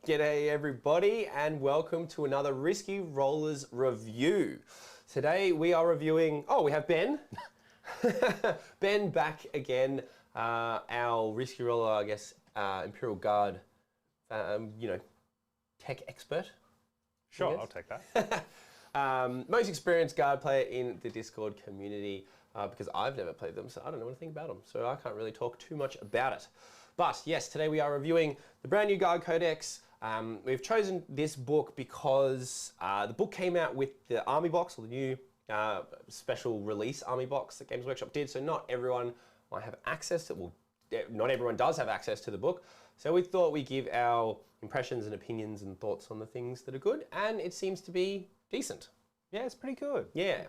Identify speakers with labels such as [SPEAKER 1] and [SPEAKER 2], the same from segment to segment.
[SPEAKER 1] G'day everybody and welcome to another Risky Rollers review. Today we are reviewing, we have Ben. Ben back again, our Risky Roller, I guess, Imperial Guard, tech expert.
[SPEAKER 2] Sure, I'll take that.
[SPEAKER 1] Most experienced Guard player in the Discord community because I've never played them, so I don't know anything about them. So I can't really talk too much about it. But yes, today we are reviewing the brand new Guard Codex. We've chosen this book because the book came out with the Army box, or the new special release Army box that Games Workshop did. So not everyone might have access to, well, not everyone does have access to the book. So we thought we'd give our impressions and opinions and thoughts on the things that are good, and it seems to be decent.
[SPEAKER 2] Yeah, it's pretty good.
[SPEAKER 1] Yeah,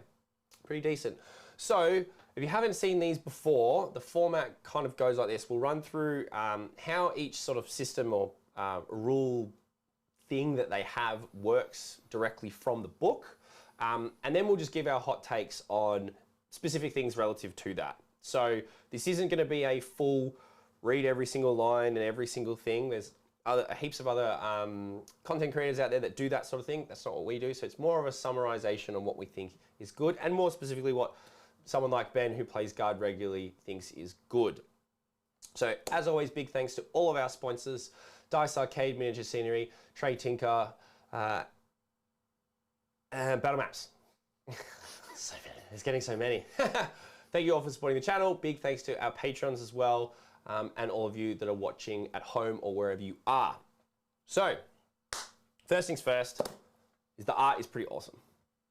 [SPEAKER 1] pretty decent. So if you haven't seen these before, the format kind of goes like this. We'll run through how each sort of system or rule thing that they have works directly from the book. And then we'll just give our hot takes on specific things relative to that. So this isn't going to be a full read every single line and every single thing. There's heaps of other content creators out there that do that sort of thing. That's not what we do. So it's more of a summarization on what we think is good, and more specifically what someone like Ben, who plays Guard regularly, thinks is good. So as always, big thanks to all of our sponsors: Dice Arcade, Miniature Scenery, Trade Tinker, and Battle Maps. So many. There's getting so many. Thank you all for supporting the channel. Big thanks to our patrons as well, and all of you that are watching at home or wherever you are. So, first things first, is the art is pretty awesome.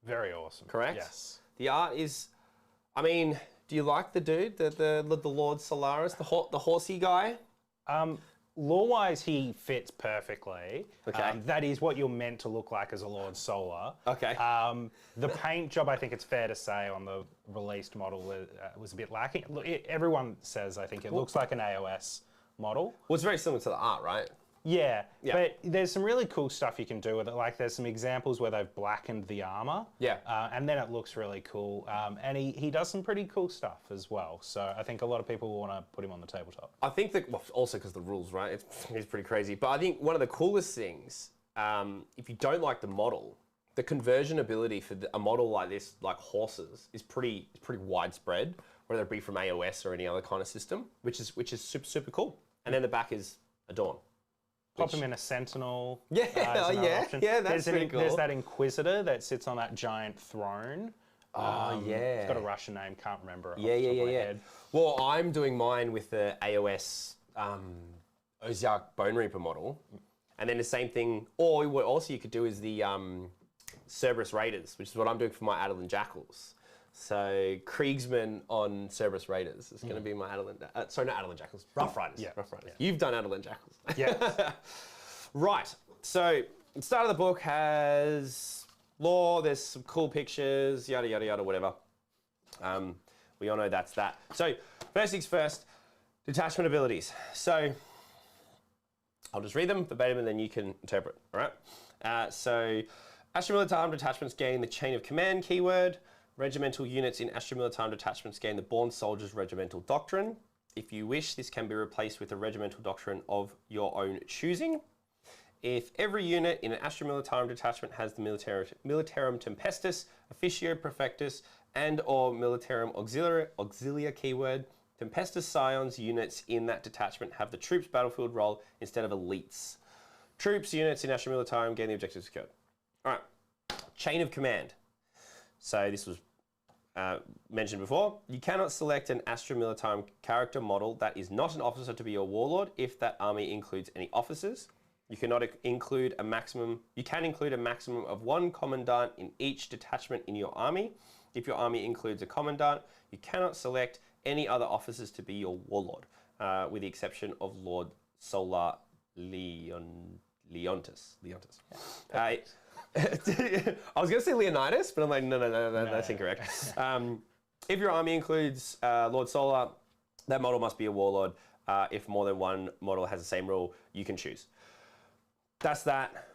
[SPEAKER 2] Very awesome.
[SPEAKER 1] Correct?
[SPEAKER 2] Yes.
[SPEAKER 1] The art is, I mean, do you like the dude, the Lord Solaris, the horsey guy?
[SPEAKER 2] Lore-wise, he fits perfectly.
[SPEAKER 1] Okay.
[SPEAKER 2] That is what you're meant to look like as a Lord Solar.
[SPEAKER 1] Okay.
[SPEAKER 2] The paint job, I think it's fair to say, on the released model was a bit lacking. Look, everyone says, I think, it looks like an AOS model.
[SPEAKER 1] Well, it's very similar to the art, right?
[SPEAKER 2] Yeah, but there's some really cool stuff you can do with it. Like, there's some examples where they've blackened the armor.
[SPEAKER 1] Yeah.
[SPEAKER 2] And then it looks really cool. And he does some pretty cool stuff as well. So I think a lot of people will want to put him on the tabletop.
[SPEAKER 1] I think that, well, also because the rules, right? It's pretty crazy. But I think one of the coolest things, if you don't like the model, the conversion ability for a model like this, like horses, is pretty widespread, whether it be from AOS or any other kind of system, which is super, super cool. And then the back is Adorn.
[SPEAKER 2] Pop him in a Sentinel.
[SPEAKER 1] Yeah, that's pretty cool.
[SPEAKER 2] There's that Inquisitor that sits on that giant throne.
[SPEAKER 1] Oh, yeah.
[SPEAKER 2] It's got a Russian name, can't remember it off
[SPEAKER 1] Yeah.
[SPEAKER 2] the top of my head.
[SPEAKER 1] Well, I'm doing mine with the AOS Ozark Bone Reaper model. And then the same thing, or what also you could do is the Cerberus Raiders, which is what I'm doing for my Adelan Jackals. So Kriegsman on Cerberus Raiders is going to be my Adelan, sorry, not Adelan Jackals, Rough Riders.
[SPEAKER 2] Yeah.
[SPEAKER 1] Rough Riders. Yeah. You've done Adelan Jackals.
[SPEAKER 2] Yeah.
[SPEAKER 1] Right, so the start of the book has lore, there's some cool pictures, yada, yada, yada, whatever. We all know that's that. So first things first, detachment abilities. So I'll just read them verbatim and then you can interpret, all right? So Astra Militarum detachments gain the chain of command keyword. Regimental units in Astra Militarum detachments gain the Born Soldiers Regimental Doctrine. If you wish, this can be replaced with a regimental doctrine of your own choosing. If every unit in an Astra Militarum detachment has the Militarum Tempestus, Officio Perfectus, and or Militarum Auxilia keyword, Tempestus Scions units in that detachment have the troops battlefield role instead of elites. Troops units in Astra Militarum gain the objectives secured. All right, chain of command. So this was mentioned before. You cannot select an Astra Militarum character model that is not an officer to be your warlord if that army includes any officers. You cannot include a maximum. You can include a maximum of one commandant in each detachment in your army. If your army includes a commandant, you cannot select any other officers to be your warlord, with the exception of Lord Solar Leontus. Yeah. I was going to say Leonidas, but I'm like, no, that's incorrect. If your army includes Lord Solar, that model must be a warlord. If more than one model has the same rule, you can choose. That's that.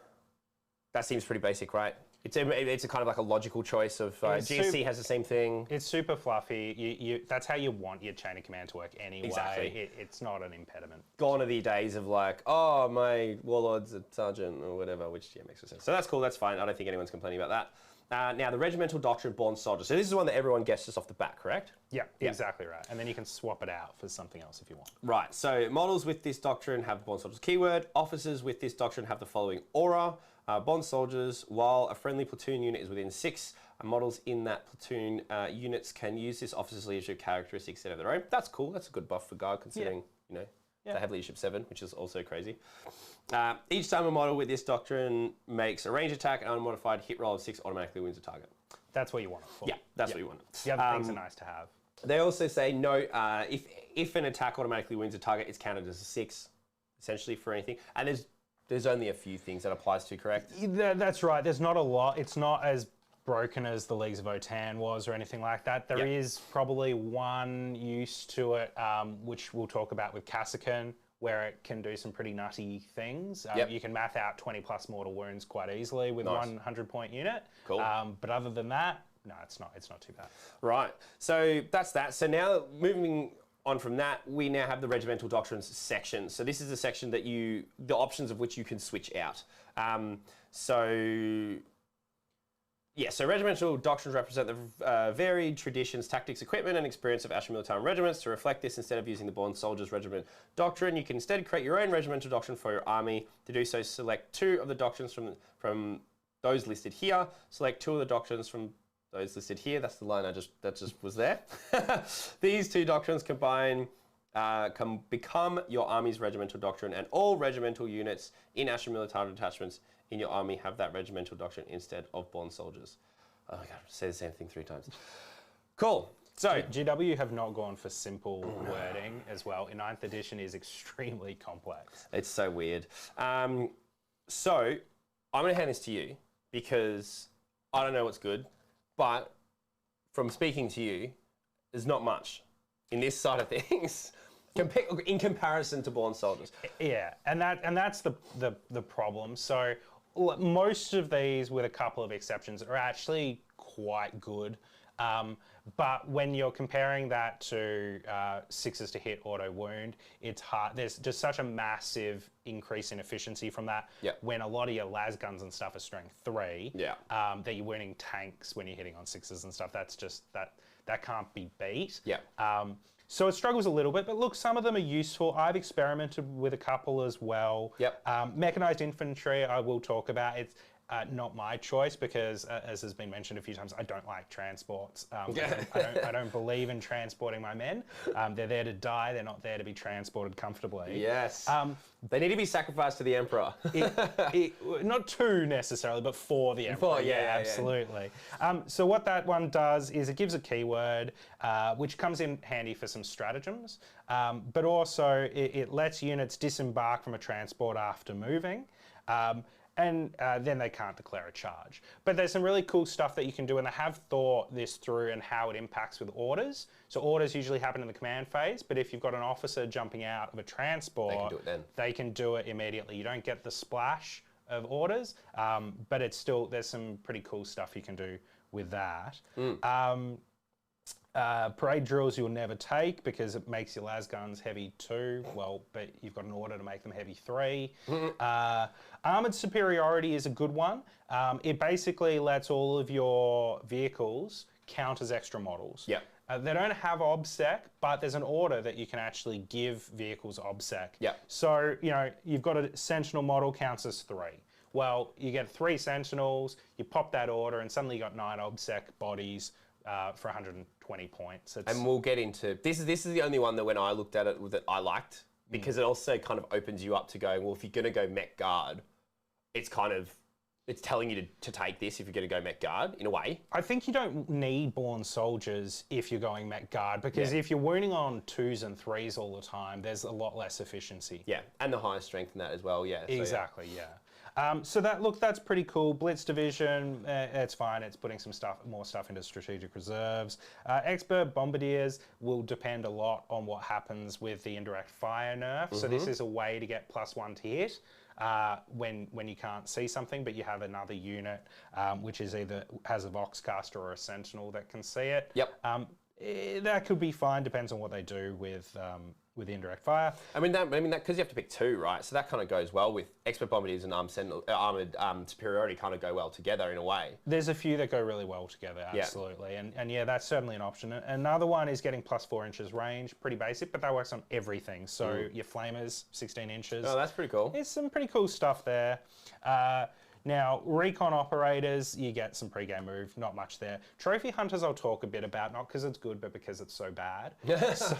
[SPEAKER 1] That seems pretty basic, right? It's a kind of like a logical choice of GSC has the same thing.
[SPEAKER 2] It's super fluffy. That's how you want your chain of command to work anyway.
[SPEAKER 1] Exactly.
[SPEAKER 2] It's not an impediment.
[SPEAKER 1] Gone are the days of like, oh, my warlord's a sergeant or whatever, which makes sense. So that's cool, that's fine. I don't think anyone's complaining about that. Now, the regimental doctrine born soldier. So this is one that everyone gets just off the bat, correct?
[SPEAKER 2] Yeah, exactly right. And then you can swap it out for something else if you want.
[SPEAKER 1] Right, so models with this doctrine have born soldiers keyword. Officers with this doctrine have the following aura. Bond soldiers, while a friendly platoon unit is within 6, models in that platoon units can use this officer's leadership characteristics instead of their own. That's cool. That's a good buff for Guard, considering they have leadership 7, which is also crazy. Each time a model with this doctrine makes a range attack, an unmodified hit roll of 6 automatically wins a target.
[SPEAKER 2] That's what you want it for.
[SPEAKER 1] Yeah, that's what you want.
[SPEAKER 2] The other things are nice to have.
[SPEAKER 1] They also say no. If an attack automatically wins a target, it's counted as a 6, essentially for anything. And there's only a few things that applies to, correct?
[SPEAKER 2] That's right. There's not a lot. It's not as broken as the Leagues of Otan was or anything like that. There is probably one use to it, which we'll talk about with Kassakan, where it can do some pretty nutty things. You can math out 20 plus mortal wounds quite easily with 100-point unit.
[SPEAKER 1] Cool.
[SPEAKER 2] But other than that, no, it's not too bad.
[SPEAKER 1] Right. So that's that. So now moving on from that, we now have the regimental doctrines section. So this is the section that the options of which you can switch out. So regimental doctrines represent the varied traditions, tactics, equipment, and experience of Astra Militarum regiments. To reflect this, instead of using the Born Soldiers Regiment doctrine, you can instead create your own regimental doctrine for your army. To do so, select 2 of the doctrines from those listed here. Select 2 of the doctrines from those listed here. That's the line that just was there. These 2 doctrines combine can become your army's regimental doctrine, and all regimental units in Astra Militarum detachments in your army have that regimental doctrine instead of Born Soldiers. Oh my god, say the same thing 3 times. Cool. So
[SPEAKER 2] GW have not gone for simple wording as well. In 9th edition is extremely complex.
[SPEAKER 1] It's so weird. So I'm going to hand this to you because I don't know what's good, but from speaking to you, there's not much in this side of things in comparison to Born Soldiers.
[SPEAKER 2] Yeah, and that's the problem. So most of these, with a couple of exceptions, are actually quite good. But when you're comparing that to 6s to hit auto wound, it's hard. There's just such a massive increase in efficiency from that. When a lot of your las guns and stuff are strength 3, that you're wounding tanks when you're hitting on 6s and stuff. That's just that can't be beat. So it struggles a little bit, but look, some of them are useful. I've experimented with a couple as well. Mechanized infantry, I will talk about. It's not my choice because, as has been mentioned a few times, I don't like transports. I don't believe in transporting my men. They're there to die. They're not there to be transported comfortably.
[SPEAKER 1] Yes. They need to be sacrificed to the Emperor.
[SPEAKER 2] Not to necessarily, but for the Emperor. Absolutely. So what that one does is it gives a keyword, which comes in handy for some stratagems, but also it lets units disembark from a transport after moving. And then they can't declare a charge. But there's some really cool stuff that you can do, and they have thought this through and how it impacts with orders. So orders usually happen in the command phase, but if you've got an officer jumping out of a transport,
[SPEAKER 1] they can do it then. They
[SPEAKER 2] can do it immediately. You don't get the splash of orders, but it's still, there's some pretty cool stuff you can do with that. Parade drills you'll never take because it makes your las guns heavy 2. Well, but you've got an order to make them heavy 3. Armoured superiority is a good one. It basically lets all of your vehicles count as extra models. They don't have OBSEC, but there's an order that you can actually give vehicles OBSEC. So, you've got a Sentinel model counts as 3. Well, you get 3 Sentinels, you pop that order, and suddenly you got 9 OBSEC bodies for 120 points.
[SPEAKER 1] And we'll get into this. Is the only one that when I looked at it that I liked, because it also kind of opens you up to going, well, if you're going to go Mech Guard, it's telling you to take this if you're going to go Mech Guard in a way.
[SPEAKER 2] I think you don't need Born Soldiers if you're going Mech Guard, because if you're wounding on 2s and 3s all the time, there's a lot less efficiency.
[SPEAKER 1] And the higher strength in that as well.
[SPEAKER 2] Exactly. So that's pretty cool. Blitz Division, it's fine. It's putting more stuff into strategic reserves. Expert Bombardiers will depend a lot on what happens with the indirect fire nerf. So this is a way to get +1 to hit. when you can't see something, but you have another unit which is either has a Voxcaster or a Sentinel that can see it.
[SPEAKER 1] Yep.
[SPEAKER 2] That could be fine. Depends on what they do with indirect fire.
[SPEAKER 1] I mean that because you have to pick two, right? So that kind of goes well with expert bombardiers and armored superiority kind of go well together in a way.
[SPEAKER 2] There's a few that go really well together, absolutely, and yeah, that's certainly an option. Another one is getting +4 inches range, pretty basic, but that works on everything. So your flamers, 16 inches.
[SPEAKER 1] Oh, that's pretty cool.
[SPEAKER 2] There's some pretty cool stuff there. Now, recon operators, you get some pre-game move, not much there. Trophy hunters I'll talk a bit about, not because it's good, but because it's so bad. So,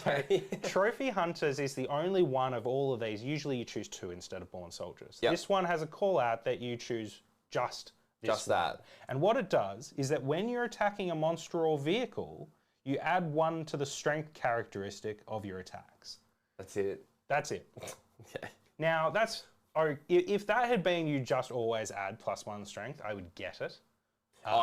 [SPEAKER 2] trophy hunters is the only one of all of these. Usually you choose 2 instead of born soldiers.
[SPEAKER 1] Yep.
[SPEAKER 2] This one has a call out that you choose just this
[SPEAKER 1] Just
[SPEAKER 2] one.
[SPEAKER 1] that.
[SPEAKER 2] And what it does is that when you're attacking a monster or vehicle, you add 1 to the strength characteristic of your attacks.
[SPEAKER 1] That's it.
[SPEAKER 2] That's it.
[SPEAKER 1] Okay.
[SPEAKER 2] Now, that's... If that had been you just always add +1 strength, I would get it.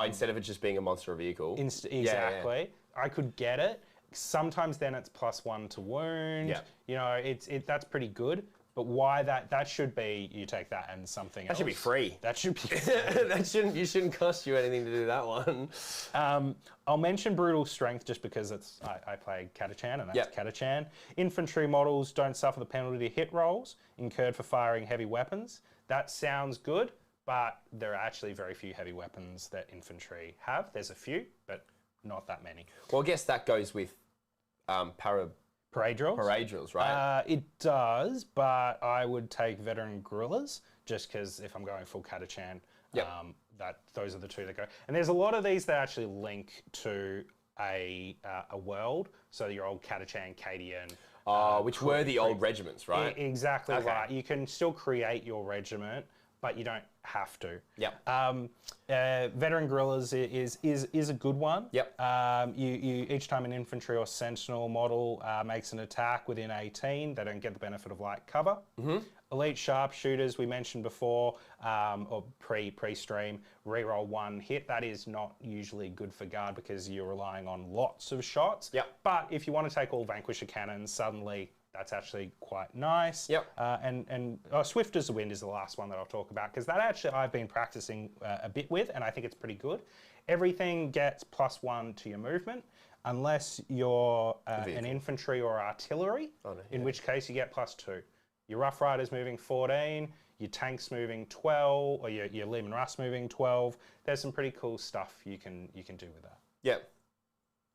[SPEAKER 1] Instead of it just being a monster or vehicle.
[SPEAKER 2] Exactly.
[SPEAKER 1] Yeah.
[SPEAKER 2] I could get it. Sometimes then it's +1 to wound.
[SPEAKER 1] Yeah.
[SPEAKER 2] You know, that's pretty good. But why that should be, you take that and something else.
[SPEAKER 1] That should be free.
[SPEAKER 2] That should be
[SPEAKER 1] You shouldn't cost you anything to do that one.
[SPEAKER 2] I'll mention brutal strength just because I play Catachan and that's Catachan. Infantry models don't suffer the penalty to hit rolls incurred for firing heavy weapons. That sounds good, but there are actually very few heavy weapons that infantry have. There's a few, but not that many.
[SPEAKER 1] Well, I guess that goes with
[SPEAKER 2] Parade drills?
[SPEAKER 1] parade drills, right?
[SPEAKER 2] It does, but I would take veteran guerrillas just because if I'm going full Catachan, those are the 2 that go. And there's a lot of these that actually link to a world. So your old Catachan, Cadian.
[SPEAKER 1] Which were the old regiments, right?
[SPEAKER 2] Exactly right. You can still create your regiment, but you don't have to.
[SPEAKER 1] Yep.
[SPEAKER 2] Veteran guerrillas is a good one.
[SPEAKER 1] Yep.
[SPEAKER 2] You each time an infantry or sentinel model makes an attack within 18, they don't get the benefit of light cover. Elite sharpshooters we mentioned before, or pre-stream, reroll 1 hit. That is not usually good for guard because you're relying on lots of shots.
[SPEAKER 1] Yep.
[SPEAKER 2] But if you want to take all Vanquisher cannons, suddenly that's actually quite nice.
[SPEAKER 1] Yep.
[SPEAKER 2] And Swift as the Wind is the last one that I'll talk about because that actually I've been practicing a bit with and I think it's pretty good. Everything gets +1 to your movement unless you're an infantry or artillery, in which case you get +2. Your Rough Riders moving 14, your tanks moving 12, or your Lehman Russ moving 12. There's some pretty cool stuff you can do with that.
[SPEAKER 1] Yep.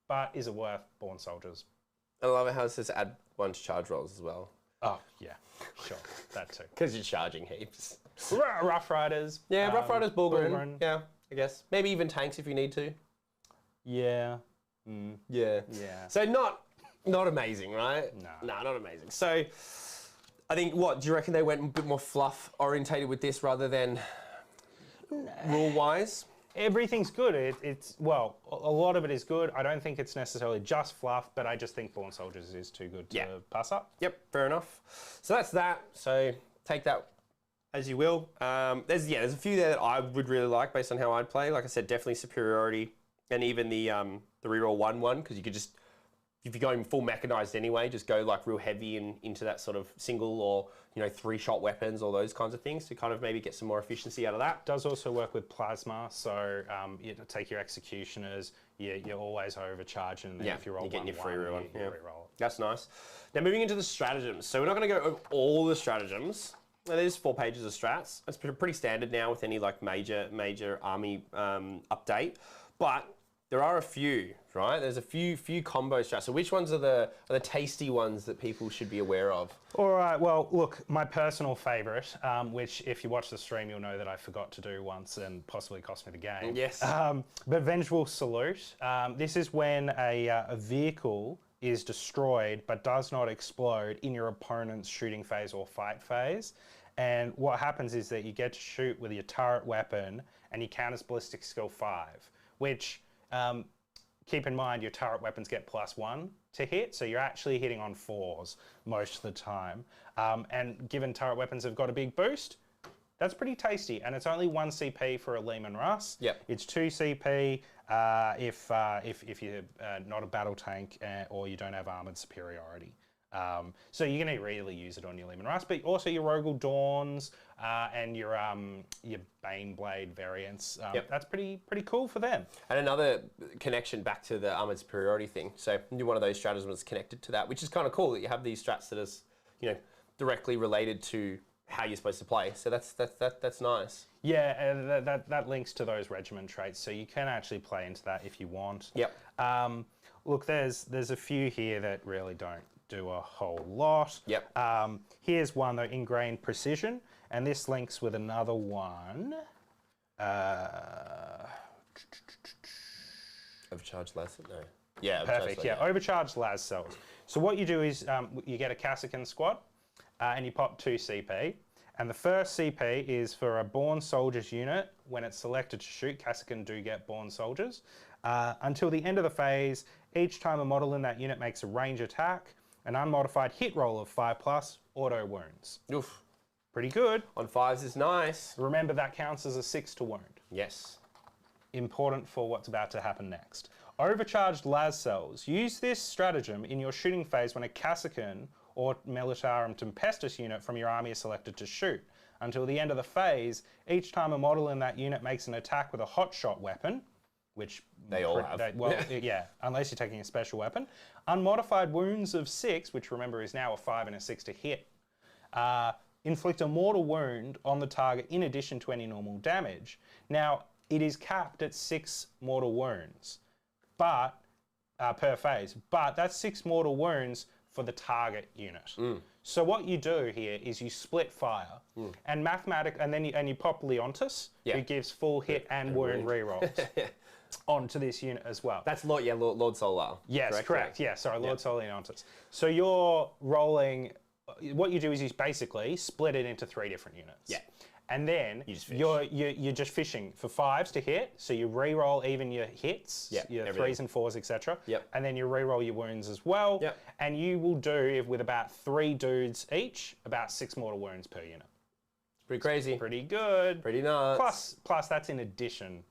[SPEAKER 2] But is it worth born soldiers?
[SPEAKER 1] I love it how it says add 1 to charge rolls as well.
[SPEAKER 2] Oh, yeah, sure, that too.
[SPEAKER 1] Because you're charging heaps.
[SPEAKER 2] Rough Riders.
[SPEAKER 1] Yeah, Rough Riders, Bullgren. Yeah, I guess. Maybe even tanks if you need to.
[SPEAKER 2] Yeah.
[SPEAKER 1] Yeah.
[SPEAKER 2] Yeah.
[SPEAKER 1] So not amazing, right?
[SPEAKER 2] No.
[SPEAKER 1] No, not amazing. So I think, do you reckon they went a bit more fluff orientated with this rather than rule-wise?
[SPEAKER 2] Everything's good. Well, a lot of it is good. I don't think it's necessarily just fluff, but I just think Born Soldiers is too good to pass up.
[SPEAKER 1] Yep, fair enough. So that's that. So take that as you will. There's a few there that I would really like based on how I'd play. Like I said, definitely superiority, and even the reroll 1/1 because you could just, if you're going full mechanized anyway, just go like real heavy into that sort of single or 3-shot weapons or those kinds of things to kind of maybe get some more efficiency out of that.
[SPEAKER 2] Does also work with plasma, so you take your executioners, you're always overcharging, and then if you roll
[SPEAKER 1] you're getting your free reroll.
[SPEAKER 2] you reroll it.
[SPEAKER 1] That's nice. Now moving into the stratagems. So we're not going to go over all the stratagems. Now, there's 4 pages of strats. It's pretty standard now with any like major army update, but there are a few, right? There's a few combo strats. So which ones are the tasty ones that people should be aware of?
[SPEAKER 2] All right, well, look, my personal favourite, which if you watch the stream, you'll know that I forgot to do once and possibly cost me the game.
[SPEAKER 1] Yes.
[SPEAKER 2] But Vengeful Salute. This is when a vehicle is destroyed but does not explode in your opponent's shooting phase or fight phase. And what happens is that you get to shoot with your turret weapon and you count as ballistic skill 5, which... keep in mind your turret weapons get +1 to hit, so you're actually hitting on 4s most of the time. And given turret weapons have got a big boost, that's pretty tasty. And it's only 1 CP for a Lehman Russ.
[SPEAKER 1] Yep.
[SPEAKER 2] It's 2 CP if you're not a battle tank or you don't have armored superiority. So you're going to really use it on your Leman Russ, but also your Rogal Dawns and your Baneblade variants. That's pretty cool for them.
[SPEAKER 1] And another connection back to the armored superiority thing. So one of those stratagems is connected to that, which is kind of cool that you have these strats that is, directly related to how you're supposed to play. So that's nice.
[SPEAKER 2] Yeah, and that links to those regiment traits. So you can actually play into that if you want.
[SPEAKER 1] Yep.
[SPEAKER 2] Look, there's a few here that really don't do a whole lot.
[SPEAKER 1] Yep.
[SPEAKER 2] Here's one though, ingrained precision, and this links with another one.
[SPEAKER 1] Overcharged las? No. Yeah.
[SPEAKER 2] Perfect. Yeah, overcharged las cells. So what you do is you get a Cassican squad, and you pop 2 CP. And the first CP is for a Born Soldiers unit. When it's selected to shoot, Cassican do get Born Soldiers. Until the end of the phase, each time a model in that unit makes a range attack, an unmodified hit roll of 5+, auto wounds.
[SPEAKER 1] Oof.
[SPEAKER 2] Pretty good.
[SPEAKER 1] On 5s is nice.
[SPEAKER 2] Remember that counts as a 6 to wound.
[SPEAKER 1] Yes.
[SPEAKER 2] Important for what's about to happen next. Overcharged las cells. Use this stratagem in your shooting phase when a Cassican or Militarum Tempestus unit from your army is selected to shoot. Until the end of the phase, each time a model in that unit makes an attack with a hotshot weapon, which
[SPEAKER 1] they all have.
[SPEAKER 2] Yeah, unless you're taking a special weapon. Unmodified wounds of 6, which remember is now a 5 and a 6 to hit. Inflict a mortal wound on the target in addition to any normal damage. Now, it is capped at 6 mortal wounds, but per phase. But that's 6 mortal wounds for the target unit. So what you do here is you split fire, and and you pop Leontus, who gives full hit and wound rerolls. Onto this unit as well.
[SPEAKER 1] That's Lord Solar.
[SPEAKER 2] Yes, correct. Yeah, sorry, Lord Solar Leontus. So you're rolling. What you do is you basically split it into 3 different units.
[SPEAKER 1] Yeah.
[SPEAKER 2] And then you're just fishing for 5s to hit. So you re-roll even your hits, your everything. 3s and 4s, etc.
[SPEAKER 1] Yep.
[SPEAKER 2] And then you re-roll your wounds as well.
[SPEAKER 1] Yep.
[SPEAKER 2] And you will do, with about 3 dudes each, about 6 mortal wounds per unit.
[SPEAKER 1] Pretty crazy.
[SPEAKER 2] Pretty good.
[SPEAKER 1] Pretty nuts.
[SPEAKER 2] Plus that's in addition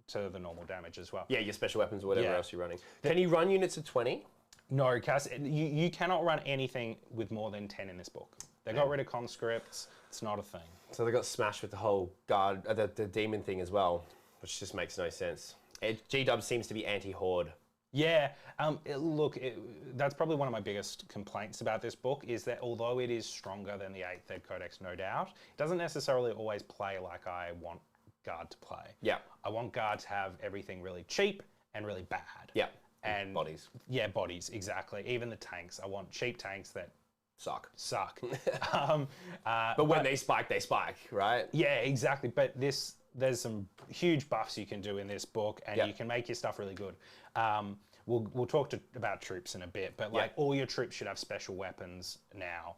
[SPEAKER 2] to the normal damage as well.
[SPEAKER 1] Yeah, your special weapons or whatever else you're running. Can you run units of 20?
[SPEAKER 2] No, Cass, you cannot run anything with more than 10 in this book. They got rid of conscripts. It's not a thing. So
[SPEAKER 1] they got smashed with the whole guard, the demon thing as well, which just makes no sense. G-Dub seems to be anti-horde.
[SPEAKER 2] Yeah, that's probably one of my biggest complaints about this book is that although it is stronger than the 8th Ed Codex, no doubt, it doesn't necessarily always play like I want Guard to play.
[SPEAKER 1] Yeah.
[SPEAKER 2] I want Guard to have everything really cheap and really bad.
[SPEAKER 1] Yeah.
[SPEAKER 2] And
[SPEAKER 1] bodies.
[SPEAKER 2] Yeah, bodies, exactly. Even the tanks. I want cheap tanks that
[SPEAKER 1] suck.
[SPEAKER 2] But
[SPEAKER 1] when they spike, right?
[SPEAKER 2] Yeah, exactly. But there's some huge buffs you can do in this book, and you can make your stuff really good. We'll talk about troops in a bit, but all your troops should have special weapons now.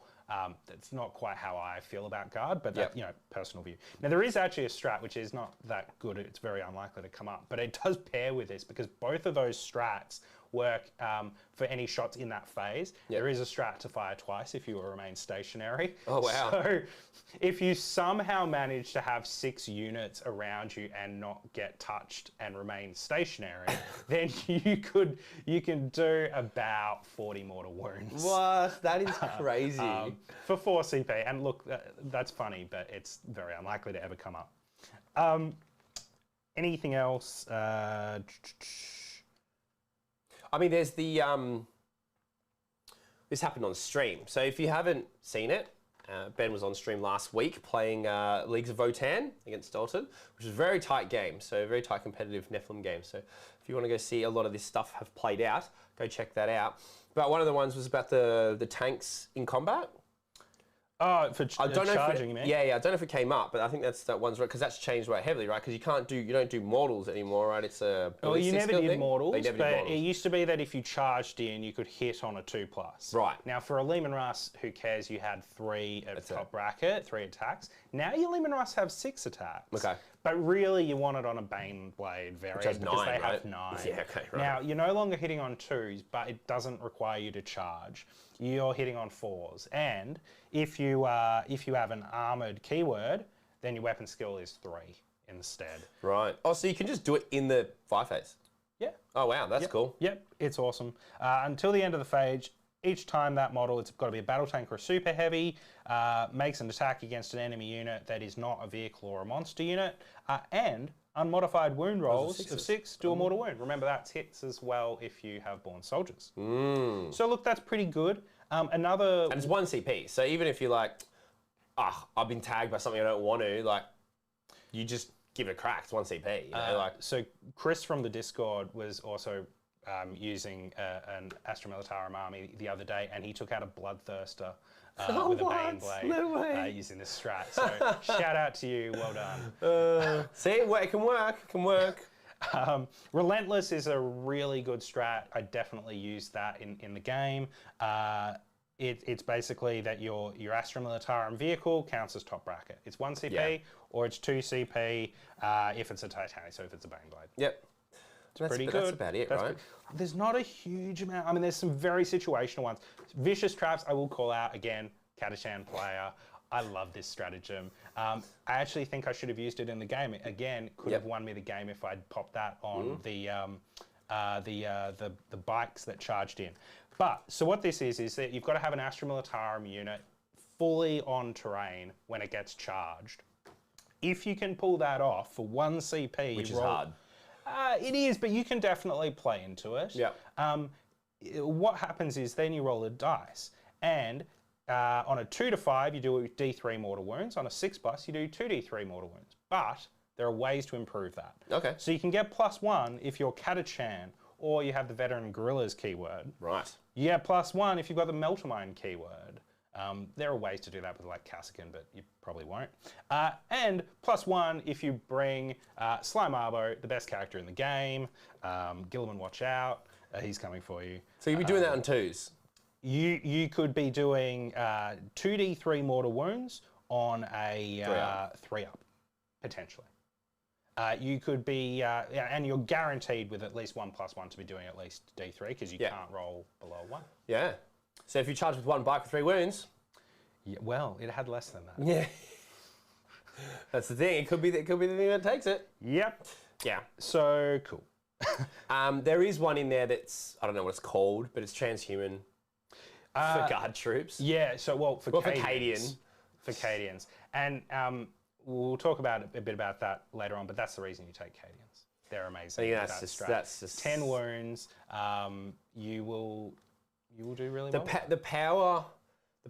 [SPEAKER 2] That's not quite how I feel about Guard, but that, personal view. Now there is actually a strat which is not that good. It's very unlikely to come up, but it does pair with this because both of those strats work for any shots in that phase. There is a strat to fire twice if you will remain stationary.
[SPEAKER 1] Oh wow.
[SPEAKER 2] So if you somehow manage to have 6 units around you and not get touched and remain stationary, then you can do about 40 mortal wounds.
[SPEAKER 1] What? That is crazy.
[SPEAKER 2] For 4 CP. And look, that's funny, but it's very unlikely to ever come up. Anything else?
[SPEAKER 1] I mean, there's the, this happened on stream. So if you haven't seen it, Ben was on stream last week playing Leagues of Votan against Dalton, which is a very tight game. So a very tight competitive Nephilim game. So if you want to go see a lot of this stuff have played out, go check that out. But one of the ones was about the tanks in combat.
[SPEAKER 2] Oh, for charging, you mean?
[SPEAKER 1] Yeah, I don't know if it came up, but I think that one's right because that's changed right heavily, right? Because you don't do mortals anymore, right? It's a
[SPEAKER 2] well, you never did mortals,
[SPEAKER 1] but
[SPEAKER 2] it used to be that if you charged in, you could hit on a 2+.
[SPEAKER 1] Right.
[SPEAKER 2] Now for a Leman Russ, who cares? You had 3 at top bracket, 3 attacks. Now your Leman Russ have 6 attacks.
[SPEAKER 1] Okay.
[SPEAKER 2] But really, you want it on a Baneblade variant because they have 9.
[SPEAKER 1] Yeah, okay, right.
[SPEAKER 2] Now you're no longer hitting on 2s, but it doesn't require you to charge. You're hitting on 4s, and if you have an armored keyword, then your weapon skill is 3 instead.
[SPEAKER 1] Right. Oh, so you can just do it in the 5 phase.
[SPEAKER 2] Yeah.
[SPEAKER 1] Oh wow, that's cool.
[SPEAKER 2] Yep, it's awesome. Until the end of the phase, Each time that model, it's got to be a battle tank or a super heavy, makes an attack against an enemy unit that is not a vehicle or a monster unit, and unmodified wound rolls of 6 do a mortal wound. Remember, that's hits as well if you have born soldiers. So look, that's pretty good. And
[SPEAKER 1] it's 1 CP, so even if you're like, I've been tagged by something I don't want to, like, you just give it a crack. It's 1 CP. You know,
[SPEAKER 2] so Chris from the Discord was also using an Astra Militarum army the other day, and he took out a Bloodthirster with a Bane Blade using this strat. So shout out to you, well done.
[SPEAKER 1] See, it can work. It can work.
[SPEAKER 2] Relentless is a really good strat. I definitely use that in the game. It's basically that your Astra Militarum vehicle counts as top bracket. It's 1 CP or it's 2 CP if it's a Titanic, so if it's a Bane Blade.
[SPEAKER 1] Yep.
[SPEAKER 2] Pretty good.
[SPEAKER 1] That's about it, right?
[SPEAKER 2] There's not a huge amount. I mean, there's some very situational ones. Vicious Traps, I will call out again, Catachan player. I love this stratagem. I actually think I should have used it in the game. Again, could have won me the game if I'd popped that on the bikes that charged in. But, so what this is that you've got to have an Astra Militarum unit fully on terrain when it gets charged. If you can pull that off for 1 CP...
[SPEAKER 1] Which is hard.
[SPEAKER 2] It is, but you can definitely play into it.
[SPEAKER 1] Yeah.
[SPEAKER 2] What happens is then you roll a dice, and on a 2 to 5 you do D3 mortal wounds. On a 6+ you do 2D3 mortal wounds. But there are ways to improve that.
[SPEAKER 1] Okay.
[SPEAKER 2] So you can get +1 if you're Catachan or you have the Veteran Guerrillas keyword.
[SPEAKER 1] Right.
[SPEAKER 2] You get +1 if you've got the Meltermine keyword. There are ways to do that with like Kassakin, but you probably won't. And +1 if you bring Slime Arbo, the best character in the game. Gilliman, watch out. He's coming for you.
[SPEAKER 1] So you'd be doing that on 2s?
[SPEAKER 2] You could be doing 2D3 mortal wounds on a 3-up, potentially. You could be, and you're guaranteed with at least 1+1 to be doing at least D3 because you can't roll below 1.
[SPEAKER 1] Yeah. So if you charge with 1 bike with 3 wounds...
[SPEAKER 2] Yeah, well, it had less than that.
[SPEAKER 1] Yeah. That's the thing. It could be the thing that takes it.
[SPEAKER 2] Yep.
[SPEAKER 1] Yeah.
[SPEAKER 2] So, cool.
[SPEAKER 1] There is one in there that's, I don't know what it's called, but it's transhuman for guard troops.
[SPEAKER 2] Yeah, so, for
[SPEAKER 1] Cadian.
[SPEAKER 2] For Cadians. And we'll talk about a bit about that later on, but that's the reason you take Cadians. They're amazing.
[SPEAKER 1] I think that's just
[SPEAKER 2] 10 wounds. You will do really well.
[SPEAKER 1] The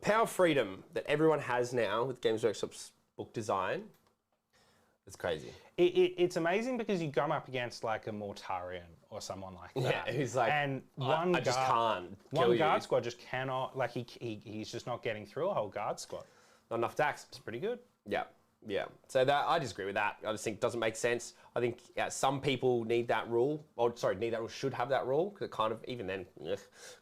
[SPEAKER 1] power freedom that everyone has now with Games Workshop's book design, it's crazy.
[SPEAKER 2] It's amazing because you come up against like a Mortarian or someone like that.
[SPEAKER 1] Yeah, who's like,
[SPEAKER 2] and
[SPEAKER 1] I just can't
[SPEAKER 2] One guard squad just cannot, like he's just not getting through a whole guard squad.
[SPEAKER 1] Not enough DAX.
[SPEAKER 2] It's pretty good.
[SPEAKER 1] Yeah. Yeah, so that I disagree with that. I just think it doesn't make sense. I think some people need that rule. Should have that rule because it kind of, even then,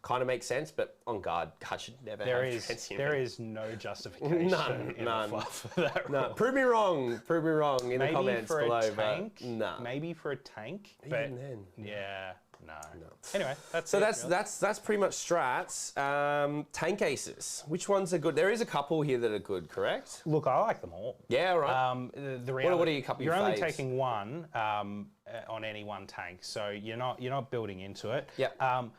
[SPEAKER 1] kind of makes sense. But on guard should never have transhuman.
[SPEAKER 2] There is no justification
[SPEAKER 1] none.
[SPEAKER 2] for that rule.
[SPEAKER 1] No, prove me wrong in the comments below.
[SPEAKER 2] Maybe for a tank,
[SPEAKER 1] even then.
[SPEAKER 2] Yeah. No. Anyway,
[SPEAKER 1] that's pretty much strats. Tank aces. Which ones are good? There is a couple here that are good, correct?
[SPEAKER 2] Look, I like them all.
[SPEAKER 1] Yeah, right.
[SPEAKER 2] What are you? You're only taking one on any one tank, so you're not building into it.
[SPEAKER 1] Yeah.